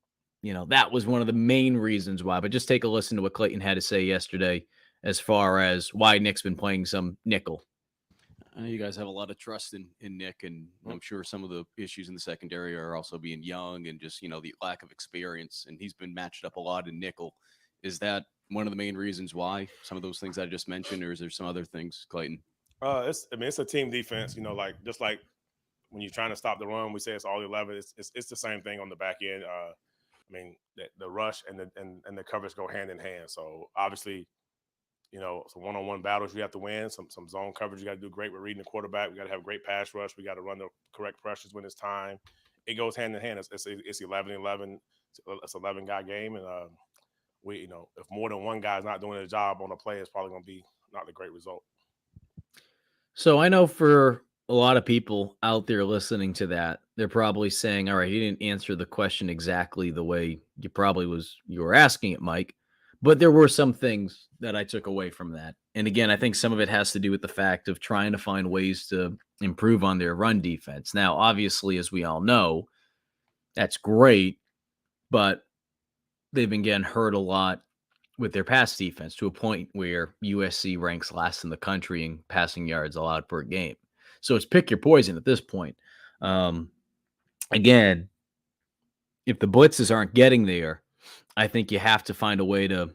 that was one of the main reasons why. But just take a listen to what Clayton had to say yesterday as far as why Nick's been playing some nickel. I know you guys have a lot of trust in Nick, and I'm sure some of the issues in the secondary are also being young and just, the lack of experience. And he's been matched up a lot in nickel. Is that one of the main reasons why, some of those things I just mentioned, or is there some other things, Clayton? It's a team defense, just like when you're trying to stop the run, we say it's all 11. It's the same thing on the back end. The rush and the coverage go hand in hand. So obviously, some one-on-one battles you have to win. Some zone coverage you got to do great with reading the quarterback. We got to have great pass rush. We got to run the correct pressures when it's time. It goes hand in hand. It's 11-11. It's an 11-guy game, and if more than one guy is not doing a job on a play, it's probably going to be not a great result. So I know for a lot of people out there listening to that, they're probably saying, all right, you didn't answer the question exactly the way you were asking it, Mike. But there were some things that I took away from that. And again, I think some of it has to do with the fact of trying to find ways to improve on their run defense. Now, obviously, as we all know, that's great, but they've been getting hurt a lot with their pass defense to a point where USC ranks last in the country in passing yards allowed per game. So it's pick your poison at this point. Again, if the blitzes aren't getting there, I think you have to find a way to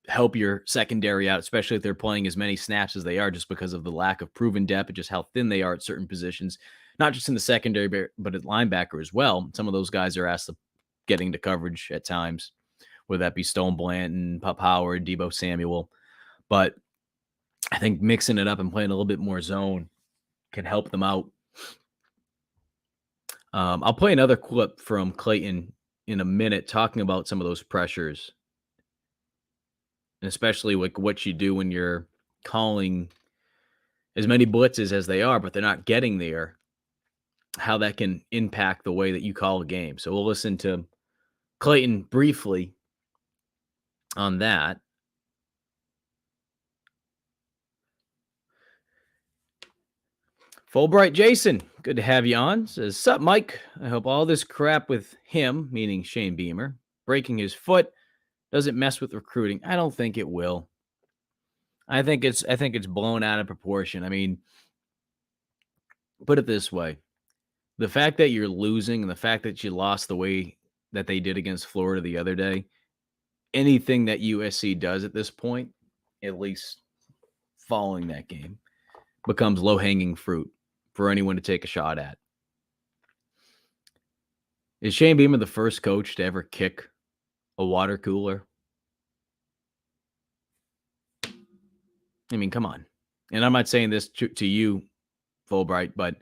help your secondary out, especially if they're playing as many snaps as they are, just because of the lack of proven depth and just how thin they are at certain positions, not just in the secondary, but at linebacker as well. Some of those guys are asked to getting to coverage at times, whether that be Stone Blanton, Pup Howard, Debo Samuel. But I think mixing it up and playing a little bit more zone can help them out. I'll play another clip from Clayton in a minute talking about some of those pressures, and especially like what you do when you're calling as many blitzes as they are, but they're not getting there, how that can impact the way that you call a game. So we'll listen to Clayton briefly on that. Fulbright Jason, good to have you on. Says, sup, Mike? I hope all this crap with him, meaning Shane Beamer, breaking his foot doesn't mess with recruiting. I don't think it will. I think it's blown out of proportion. I mean, put it this way. The fact that you're losing and the fact that you lost the way that they did against Florida the other day, anything that USC does at this point, at least following that game, becomes low-hanging fruit for anyone to take a shot at. Is Shane Beamer the first coach to ever kick a water cooler? I mean, come on. And I'm not saying this to you, Fulbright, but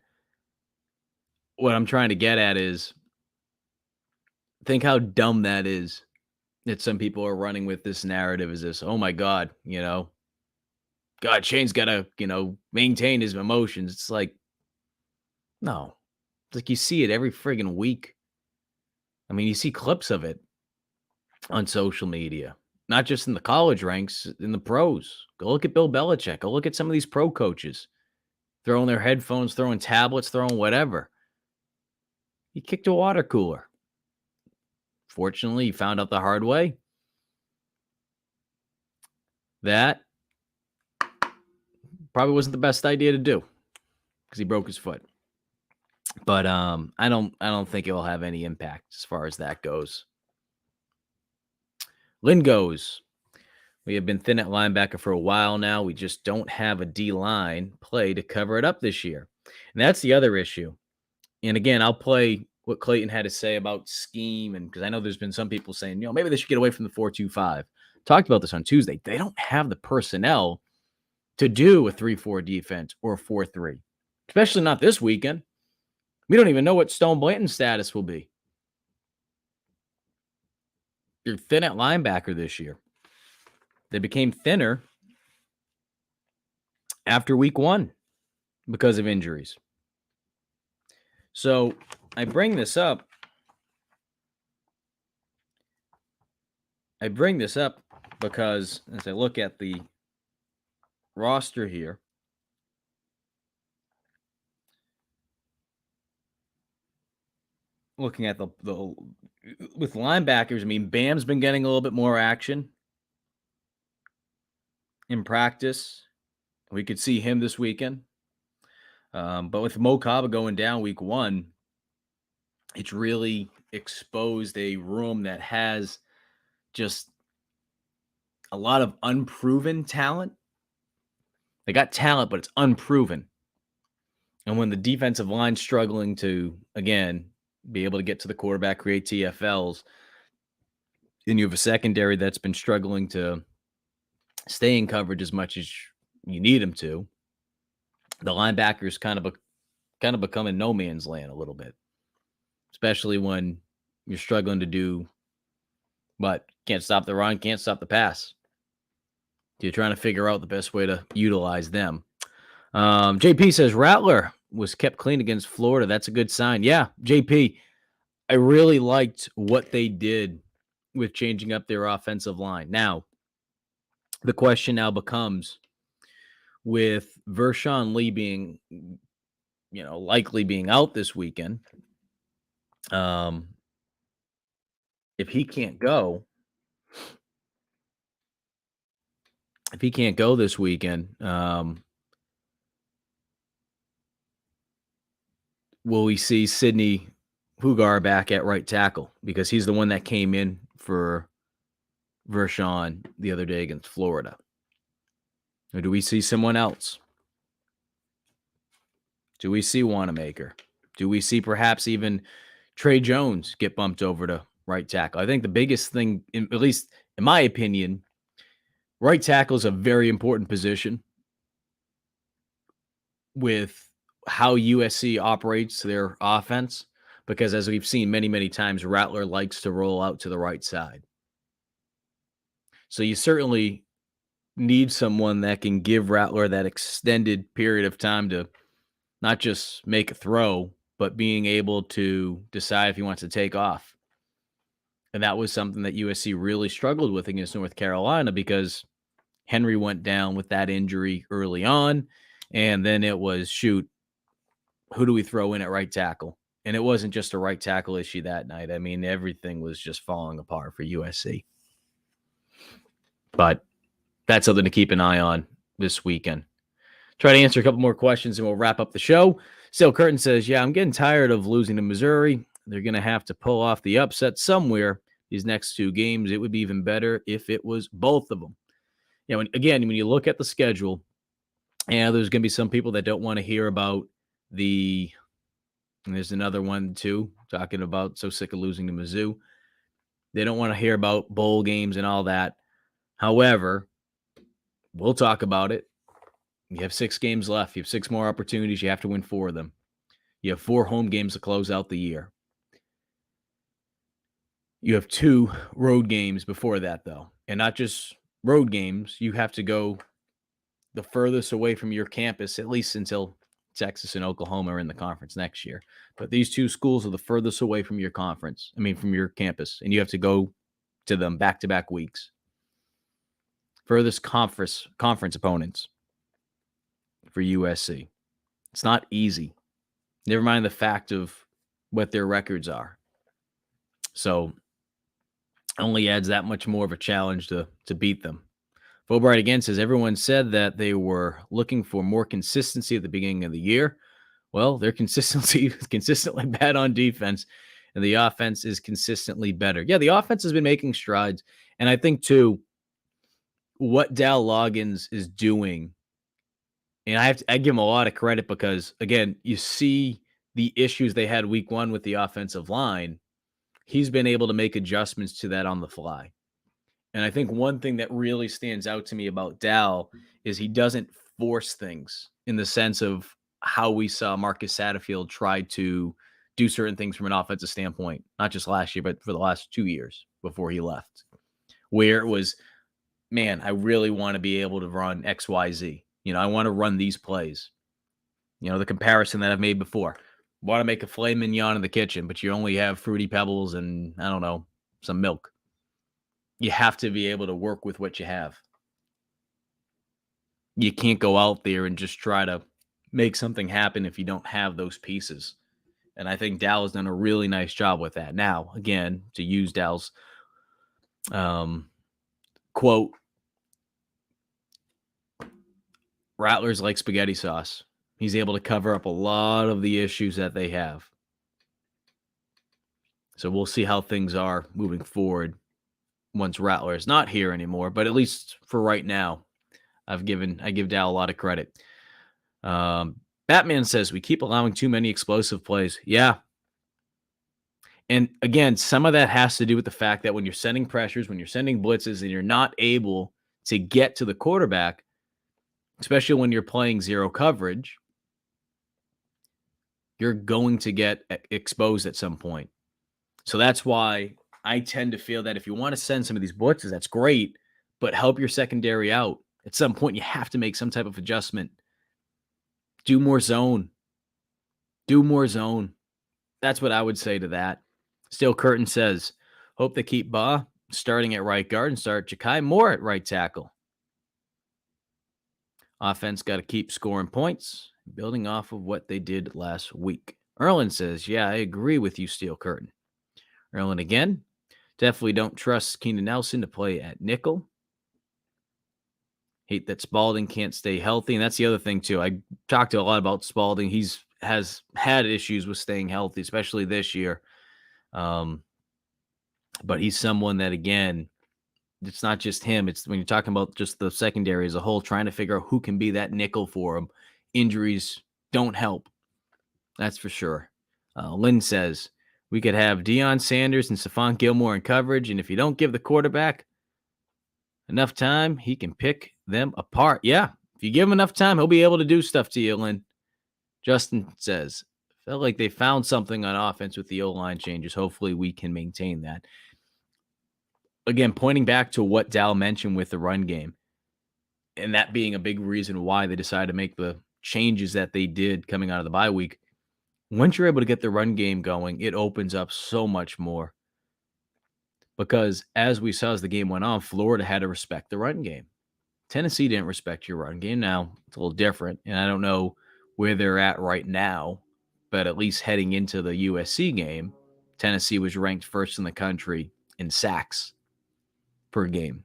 what I'm trying to get at is think how dumb that is, that some people are running with this narrative as this, oh my God, God, Shane's got to, maintain his emotions. It's like, no. It's like you see it every friggin' week. I mean, you see clips of it on social media, not just in the college ranks, in the pros. Go look at Bill Belichick. Go look at some of these pro coaches throwing their headphones, throwing tablets, throwing whatever. He kicked a water cooler. Fortunately, he found out the hard way that probably wasn't the best idea to do because he broke his foot. But I don't think it will have any impact as far as that goes. Lynn goes, we have been thin at linebacker for a while now. We just don't have a D-line play to cover it up this year. And that's the other issue. And again, I'll play what Clayton had to say about scheme, and because I know there's been some people saying, maybe they should get away from the 4-2-5. Talked about this on Tuesday. They don't have the personnel to do a 3-4 defense or a 4-3, especially not this weekend. We don't even know what Stone Blanton's status will be. You're thin at linebacker this year. They became thinner after week 1 because of injuries. So I bring this up. Because as I look at the roster here, looking at the with linebackers, I mean, Bam's been getting a little bit more action in practice. We could see him this weekend. But with Mo Kaba going down week 1, it's really exposed a room that has just a lot of unproven talent. They got talent, but it's unproven. And when the defensive line's struggling to, again, be able to get to the quarterback, create TFLs, and you have a secondary that's been struggling to stay in coverage as much as you need them to, the linebackers kind of become in no man's land a little bit, especially when you're struggling to do what? Can't stop the run, can't stop the pass. You're trying to figure out the best way to utilize them. JP says Rattler was kept clean against Florida. That's a good sign. Yeah, JP, I really liked what they did with changing up their offensive line. Now, the question now becomes, with Vershawn Lee being, likely being out this weekend, if he can't go this weekend, will we see Sidney Hugar back at right tackle? Because he's the one that came in for Vershawn the other day against Florida. Or do we see someone else? Do we see Wanamaker? Do we see perhaps even Trey Jones get bumped over to right tackle? I think the biggest thing, at least in my opinion, right tackle is a very important position with how USC operates their offense, because as we've seen many, many times, Rattler likes to roll out to the right side. So you certainly need someone that can give Rattler that extended period of time to not just make a throw, but being able to decide if he wants to take off. And that was something that USC really struggled with against North Carolina, because Henry went down with that injury early on. And then it was, shoot, who do we throw in at right tackle? And it wasn't just a right tackle issue that night. I mean, everything was just falling apart for USC. But that's something to keep an eye on this weekend. Try to answer a couple more questions and we'll wrap up the show. Still Curtin says, yeah, I'm getting tired of losing to Missouri. They're going to have to pull off the upset somewhere these next two games. It would be even better if it was both of them. You know, when you look at the schedule, and there's going to be some people that don't want to hear about and there's another one too, talking about so sick of losing to Mizzou. They don't want to hear about bowl games and all that. However, we'll talk about it. You have 6 games left. You have 6 more opportunities. You have to win 4 of them. You have 4 home games to close out the year. You have 2 road games before that, though. And not just road games. You have to go the furthest away from your campus, at least until Texas and Oklahoma are in the conference next year. But these 2 schools are the furthest away from your from your campus. And you have to go to them back-to-back weeks. Furthest conference opponents for USC. It's not easy. Never mind the fact of what their records are. So only adds that much more of a challenge to beat them. Fulbright again says, everyone said that they were looking for more consistency at the beginning of the year. Well, they're consistently bad on defense, and the offense is consistently better. Yeah, the offense has been making strides. And I think, too, what Dal Loggins is doing, and I give him a lot of credit because, again, you see the issues they had week 1 with the offensive line. He's been able to make adjustments to that on the fly. And I think one thing that really stands out to me about Dal is he doesn't force things, in the sense of how we saw Marcus Satterfield try to do certain things from an offensive standpoint, not just last year, but for the last 2 years before he left, where it was, man, I really want to be able to run X, Y, Z. I want to run these plays. The comparison that I've made before. Want to make a filet mignon in the kitchen, but you only have Fruity Pebbles and, I don't know, some milk. You have to be able to work with what you have. You can't go out there and just try to make something happen if you don't have those pieces. And I think Dal has done a really nice job with that. Now, again, to use Dal's quote, Rattlers like spaghetti sauce. He's able to cover up a lot of the issues that they have. So we'll see how things are moving forward once Rattler is not here anymore. But at least for right now, I give Dal a lot of credit. Batman says we keep allowing too many explosive plays. Yeah. And again, some of that has to do with the fact that when you're sending pressures, when you're sending blitzes, and you're not able to get to the quarterback, especially when you're playing zero coverage, you're going to get exposed at some point. So that's why I tend to feel that if you want to send some of these blitzes, that's great, but help your secondary out. At some point, you have to make some type of adjustment. Do more zone. That's what I would say to that. Still Curtin says, hope they keep Ba starting at right guard and start Ja'Kai Moore at right tackle. Offense got to keep scoring points, building off of what they did last week. Erlen says, yeah, I agree with you, Steel Curtin. Erlen again, definitely don't trust Keenan Nelson to play at nickel. Hate that Spalding can't stay healthy. And that's the other thing, too. I talked a lot about Spalding. He's has had issues with staying healthy, especially this year. But he's someone that, again, it's not just him. It's when you're talking about just the secondary as a whole, trying to figure out who can be that nickel for him. Injuries don't help. That's for sure. Lynn says, we could have Deion Sanders and Stephon Gilmore in coverage, and if you don't give the quarterback enough time, he can pick them apart. Yeah, if you give him enough time, he'll be able to do stuff to you, Lynn. Justin says, felt like they found something on offense with the O-line changes. Hopefully we can maintain that. Again, pointing back to what Dal mentioned with the run game, and that being a big reason why they decided to make the changes that they did coming out of the bye week. Once you're able to get the run game going, it opens up so much more. Because as we saw as the game went on, Florida had to respect the run game. Tennessee didn't respect your run game. Now, it's a little different, and I don't know where they're at right now, but at least heading into the USC game, Tennessee was ranked first in the country in sacks per game.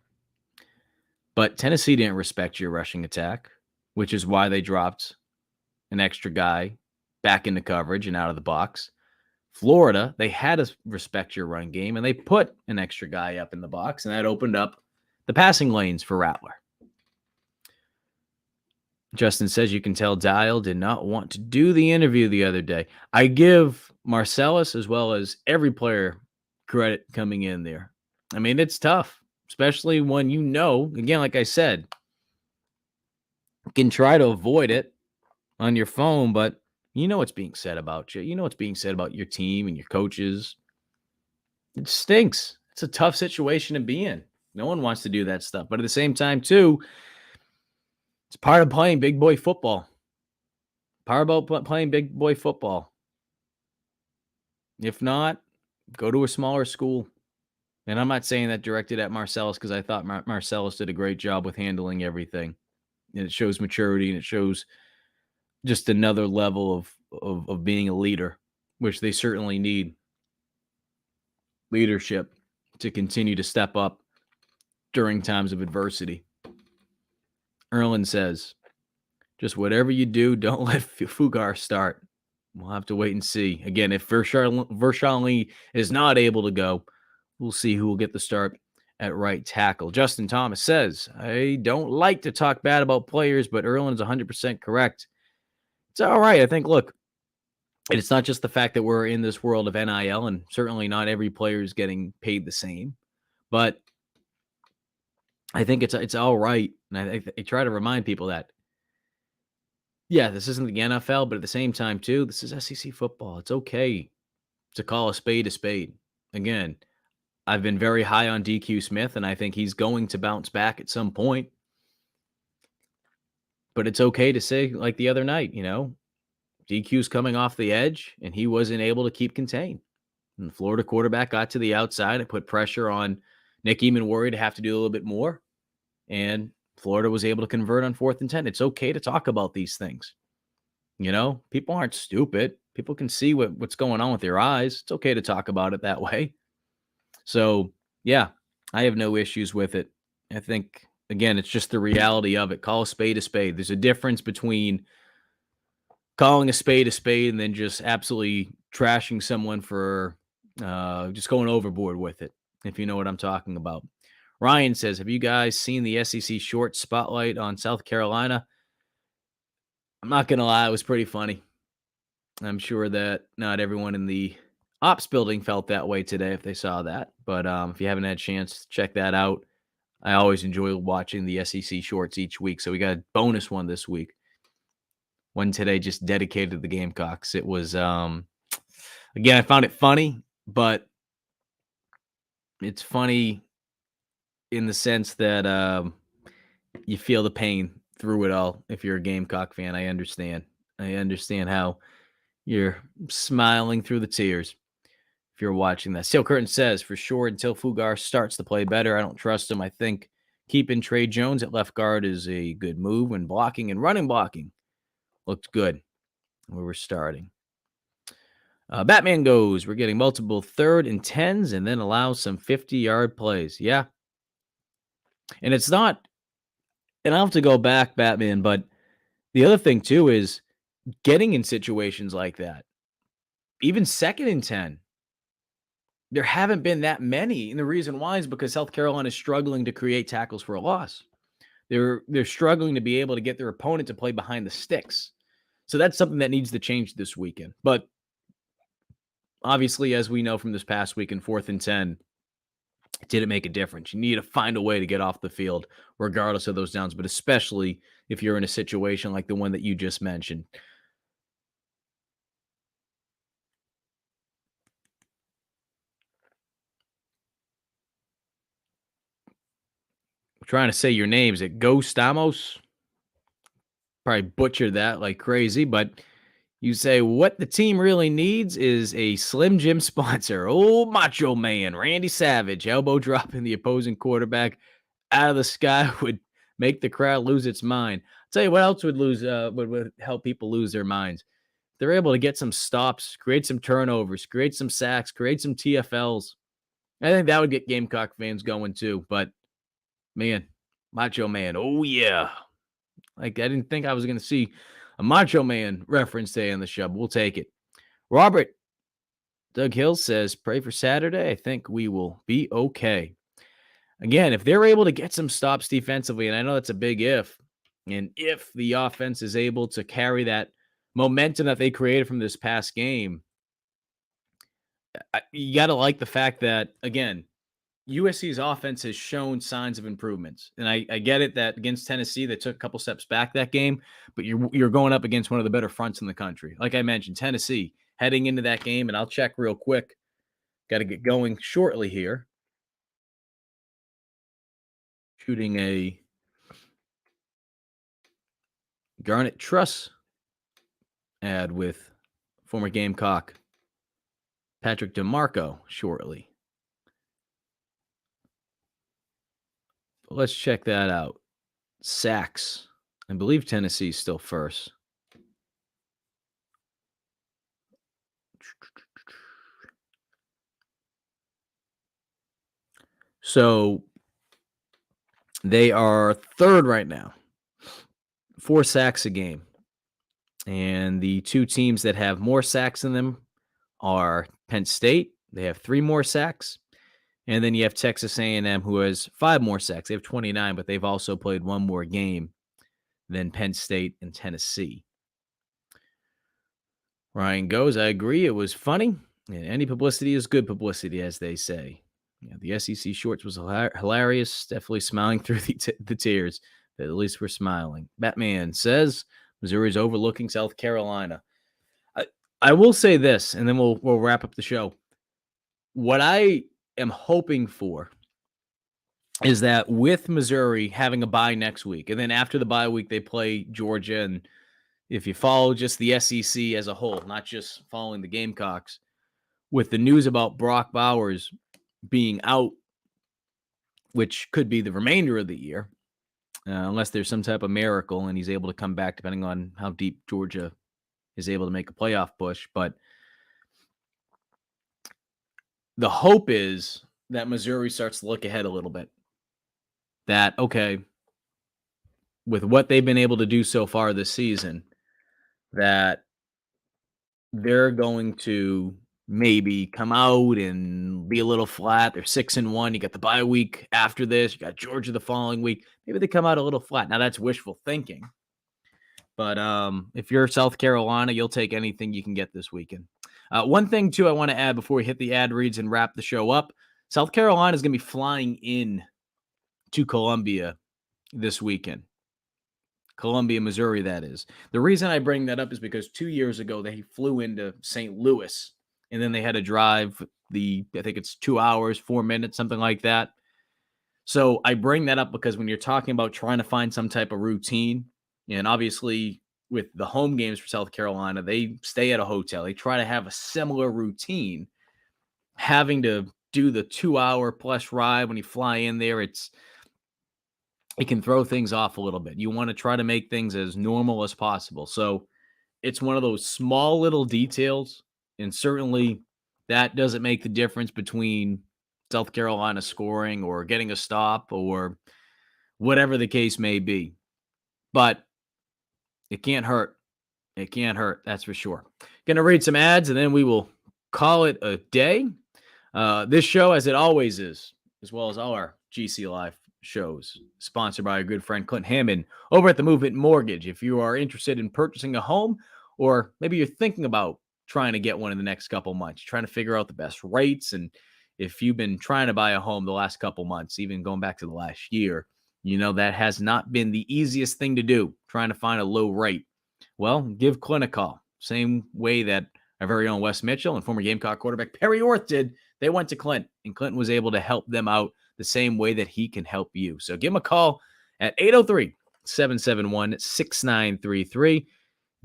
But Tennessee didn't respect your rushing attack, which is why they dropped an extra guy back into coverage and out of the box. Florida, they had to respect your run game, and they put an extra guy up in the box, and that opened up the passing lanes for Rattler. Justin says you can tell Dial did not want to do the interview the other day. I give Marcellus as well as every player credit coming in there. I mean, it's tough, especially when you know, again, like I said, you can try to avoid it on your phone, but you know what's being said about you. You know what's being said about your team and your coaches. It stinks. It's a tough situation to be in. No one wants to do that stuff. But at the same time, too, it's part of playing big boy football. Part about playing big boy football. If not, go to a smaller school. And I'm not saying that directed at Marcellus because I thought Marcellus did a great job with handling everything. And it shows maturity and it shows just another level of being a leader, which they certainly need. Leadership to continue to step up during times of adversity. Erlin says, just whatever you do, don't let Fugar start. We'll have to wait and see. Again, if Vershawn Lee is not able to go, we'll see who will get the start at right tackle. Justin Thomas says, I don't like to talk bad about players, but Erlin is 100% correct. It's all right. I think, look, it's not just the fact that we're in this world of NIL, and certainly not every player is getting paid the same, but I think it's all right. And I try to remind people that, yeah, this isn't the NFL, but at the same time, too, this is SEC football. It's okay to call a spade a spade. Again, I've been very high on DQ Smith, and I think he's going to bounce back at some point. But it's okay to say, like the other night, DQ's coming off the edge, and he wasn't able to keep contained. And the Florida quarterback got to the outside and put pressure on Nick Eamon to have to do a little bit more. And Florida was able to convert on 4th and 10. It's okay to talk about these things. People aren't stupid. People can see what's going on with their eyes. It's okay to talk about it that way. So, yeah, I have no issues with it. I think, again, it's just the reality of it. Call a spade a spade. There's a difference between calling a spade and then just absolutely trashing someone for just going overboard with it, if you know what I'm talking about. Ryan says, have you guys seen the SEC short spotlight on South Carolina? I'm not going to lie, it was pretty funny. I'm sure that not everyone in the ops building felt that way today if they saw that. But if you haven't had a chance to check that out, I always enjoy watching the SEC shorts each week. So we got a bonus one this week. One today just dedicated to the Gamecocks. It was, again, I found it funny, but it's funny in the sense that you feel the pain through it all. If you're a Gamecock fan, I understand. I understand how you're smiling through the tears if you're watching that. Steel Curtain says, for sure, until Fugar starts to play better, I don't trust him. I think keeping Trey Jones at left guard is a good move when blocking and running blocking looked good where we're starting. Batman goes, we're getting multiple 3rd and 10s and then allows some 50-yard plays. Yeah. And it's not, and I'll have to go back, Batman, but the other thing too is getting in situations like that, even 2nd and 10, there haven't been that many. And the reason why is because South Carolina is struggling to create tackles for a loss. They're struggling to be able to get their opponent to play behind the sticks. So that's something that needs to change this weekend. But obviously, as we know from this past week in 4th and 10, it didn't make a difference. You need to find a way to get off the field regardless of those downs, but especially if you're in a situation like the one that you just mentioned. I'm trying to say your names. It Go Stamos. Probably butchered that like crazy, but you say what the team really needs is a Slim Jim sponsor. Old Macho Man Randy Savage elbow dropping the opposing quarterback out of the sky would make the crowd lose its mind. I'll tell you what else would help people lose their minds. They're able to get some stops, create some turnovers, create some sacks, create some TFLs. I think that would get Gamecock fans going too. But man, Macho Man, oh yeah. Like I didn't think I was going to see a Macho Man reference today on the show. But we'll take it. Robert Doug Hill says, pray for Saturday. I think we will be okay. Again, if they're able to get some stops defensively, and I know that's a big if, and if the offense is able to carry that momentum that they created from this past game, you got to like the fact that, again, USC's offense has shown signs of improvements. And I get it that against Tennessee, they took a couple steps back that game, but you're going up against one of the better fronts in the country. Like I mentioned, Tennessee heading into that game, and I'll check real quick. Got to get going shortly here. Shooting a Garnet Truss ad with former Gamecock Patrick DeMarco shortly. But let's check that out. Sacks. I believe Tennessee's still first. So they are third right now. 4 sacks a game. And the two teams that have more sacks than them are Penn State. They have 3 more sacks. And then you have Texas A&M, who has 5 more sacks. They have 29, but they've also played one more game than Penn State and Tennessee. Ryan goes, I agree. It was funny. And any publicity is good publicity, as they say. Yeah, the SEC shorts was hilarious. Definitely smiling through the tears. But at least we're smiling. Batman says Missouri's overlooking South Carolina. I will say this, and then we'll wrap up the show. What I am hoping for is that with Missouri having a bye next week, and then after the bye week, they play Georgia. And if you follow just the SEC as a whole, not just following the Gamecocks, with the news about Brock Bowers being out, which could be the remainder of the year, unless there's some type of miracle and he's able to come back, depending on how deep Georgia is able to make a playoff push. But the hope is that Missouri starts to look ahead a little bit. That, okay, with what they've been able to do so far this season, that they're going to maybe come out and be a little flat. They're 6-1. You got the bye week after this. You got Georgia the following week. Maybe they come out a little flat. Now that's wishful thinking. But if you're South Carolina, you'll take anything you can get this weekend. One thing, too, I want to add before we hit the ad reads and wrap the show up. South Carolina is going to be flying in to Columbia this weekend. Columbia, Missouri, that is. The reason I bring that up is because 2 years ago, they flew into St. Louis, and then they had to drive I think it's 2 hours, 4 minutes, something like that. So I bring that up because when you're talking about trying to find some type of routine, and obviously with the home games for South Carolina, they stay at a hotel. They try to have a similar routine. Having to do the 2-hour plus ride when you fly in there, it can throw things off a little bit. You want to try to make things as normal as possible. So it's one of those small little details. And certainly that doesn't make the difference between South Carolina scoring or getting a stop or whatever the case may be. But it can't hurt It can't hurt, that's for sure. Gonna read some ads and then we will call it a day. This show, as it always is, as well as all our GC Live shows, sponsored by our good friend Clint Hammond over at the Movement Mortgage. If you are interested in purchasing a home, or maybe you're thinking about trying to get one in the next couple months, trying to figure out the best rates, and if you've been trying to buy a home the last couple months, even going back to the last year, you know that has not been the easiest thing to do, trying to find a low rate. Well, give Clint a call. Same way that our very own Wes Mitchell and former Gamecock quarterback Perry Orth did. They went to Clint, and Clinton was able to help them out the same way that he can help you. So give him a call at 803-771-6933.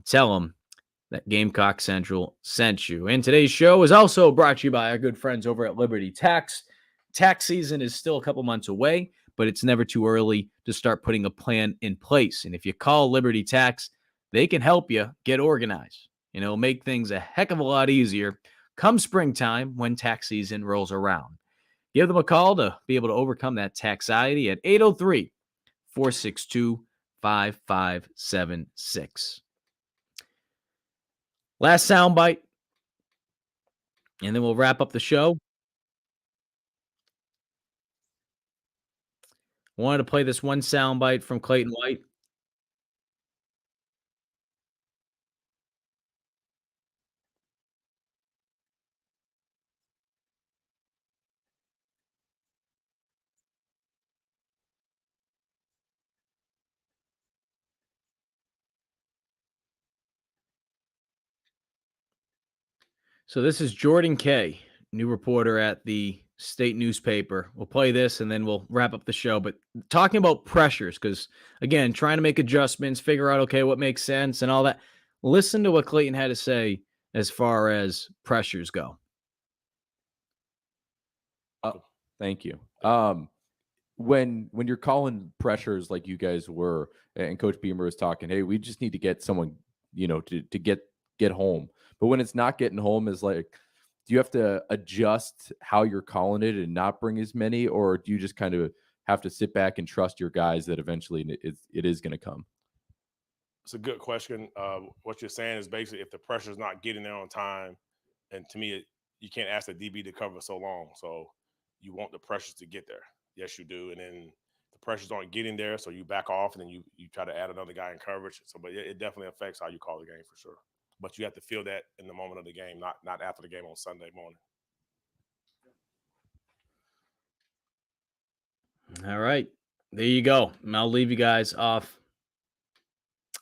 Tell him that Gamecock Central sent you. And today's show is also brought to you by our good friends over at Liberty Tax. Tax season is still a couple months away, but it's never too early to start putting a plan in place. And if you call Liberty Tax, they can help you get organized. And it'll make things a heck of a lot easier come springtime when tax season rolls around. Give them a call to be able to overcome that taxiety at 803-462-5576. Last soundbite, and then we'll wrap up the show. Wanted to play this one soundbite from Clayton White. So this is Jordan Kay, new reporter at the state newspaper. We'll play this and then we'll wrap up the show. But talking about pressures, because again, trying to make adjustments, figure out, okay, what makes sense and all that. Listen to what Clayton had to say as far as pressures go. Thank you. When you're calling pressures like you guys were, and Coach Beamer was talking, hey, we just need to get someone, to get home. But when it's not getting home, is like, do you have to adjust how you're calling it and not bring as many, or do you just kind of have to sit back and trust your guys that eventually it is going to come? It's a good question. What you're saying is basically if the pressure's not getting there on time, and to me, you can't ask the DB to cover so long. So you want the pressures to get there. Yes, you do. And then the pressures aren't getting there, so you back off, and then you try to add another guy in coverage. So, but it definitely affects how you call the game for sure. But you have to feel that in the moment of the game, not after the game on Sunday morning. All right. There you go. And I'll leave you guys off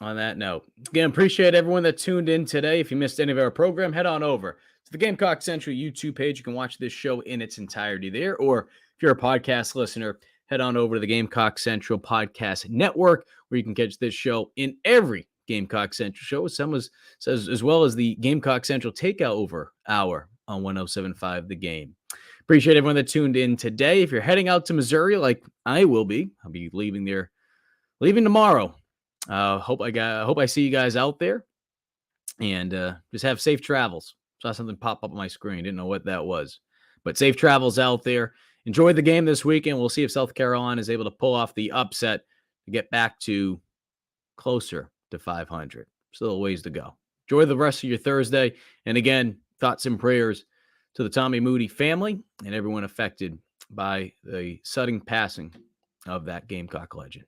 on that note. Again, appreciate everyone that tuned in today. If you missed any of our program, head on over to the Gamecock Central YouTube page. You can watch this show in its entirety there. Or if you're a podcast listener, head on over to the Gamecock Central Podcast Network, where you can catch this show in every Gamecock Central show, as well as the Gamecock Central Takeover Hour on 107.5 The Game. Appreciate everyone that tuned in today. If you're heading out to Missouri, like I will be, I'll be leaving tomorrow. Hope I see you guys out there, and just have safe travels. Saw something pop up on my screen. Didn't know what that was, but safe travels out there. Enjoy the game this weekend. We'll see if South Carolina is able to pull off the upset to get back to closer to 500. Still a ways to go. Enjoy the rest of your Thursday. And again, thoughts and prayers to the Tommy Moody family and everyone affected by the sudden passing of that Gamecock legend.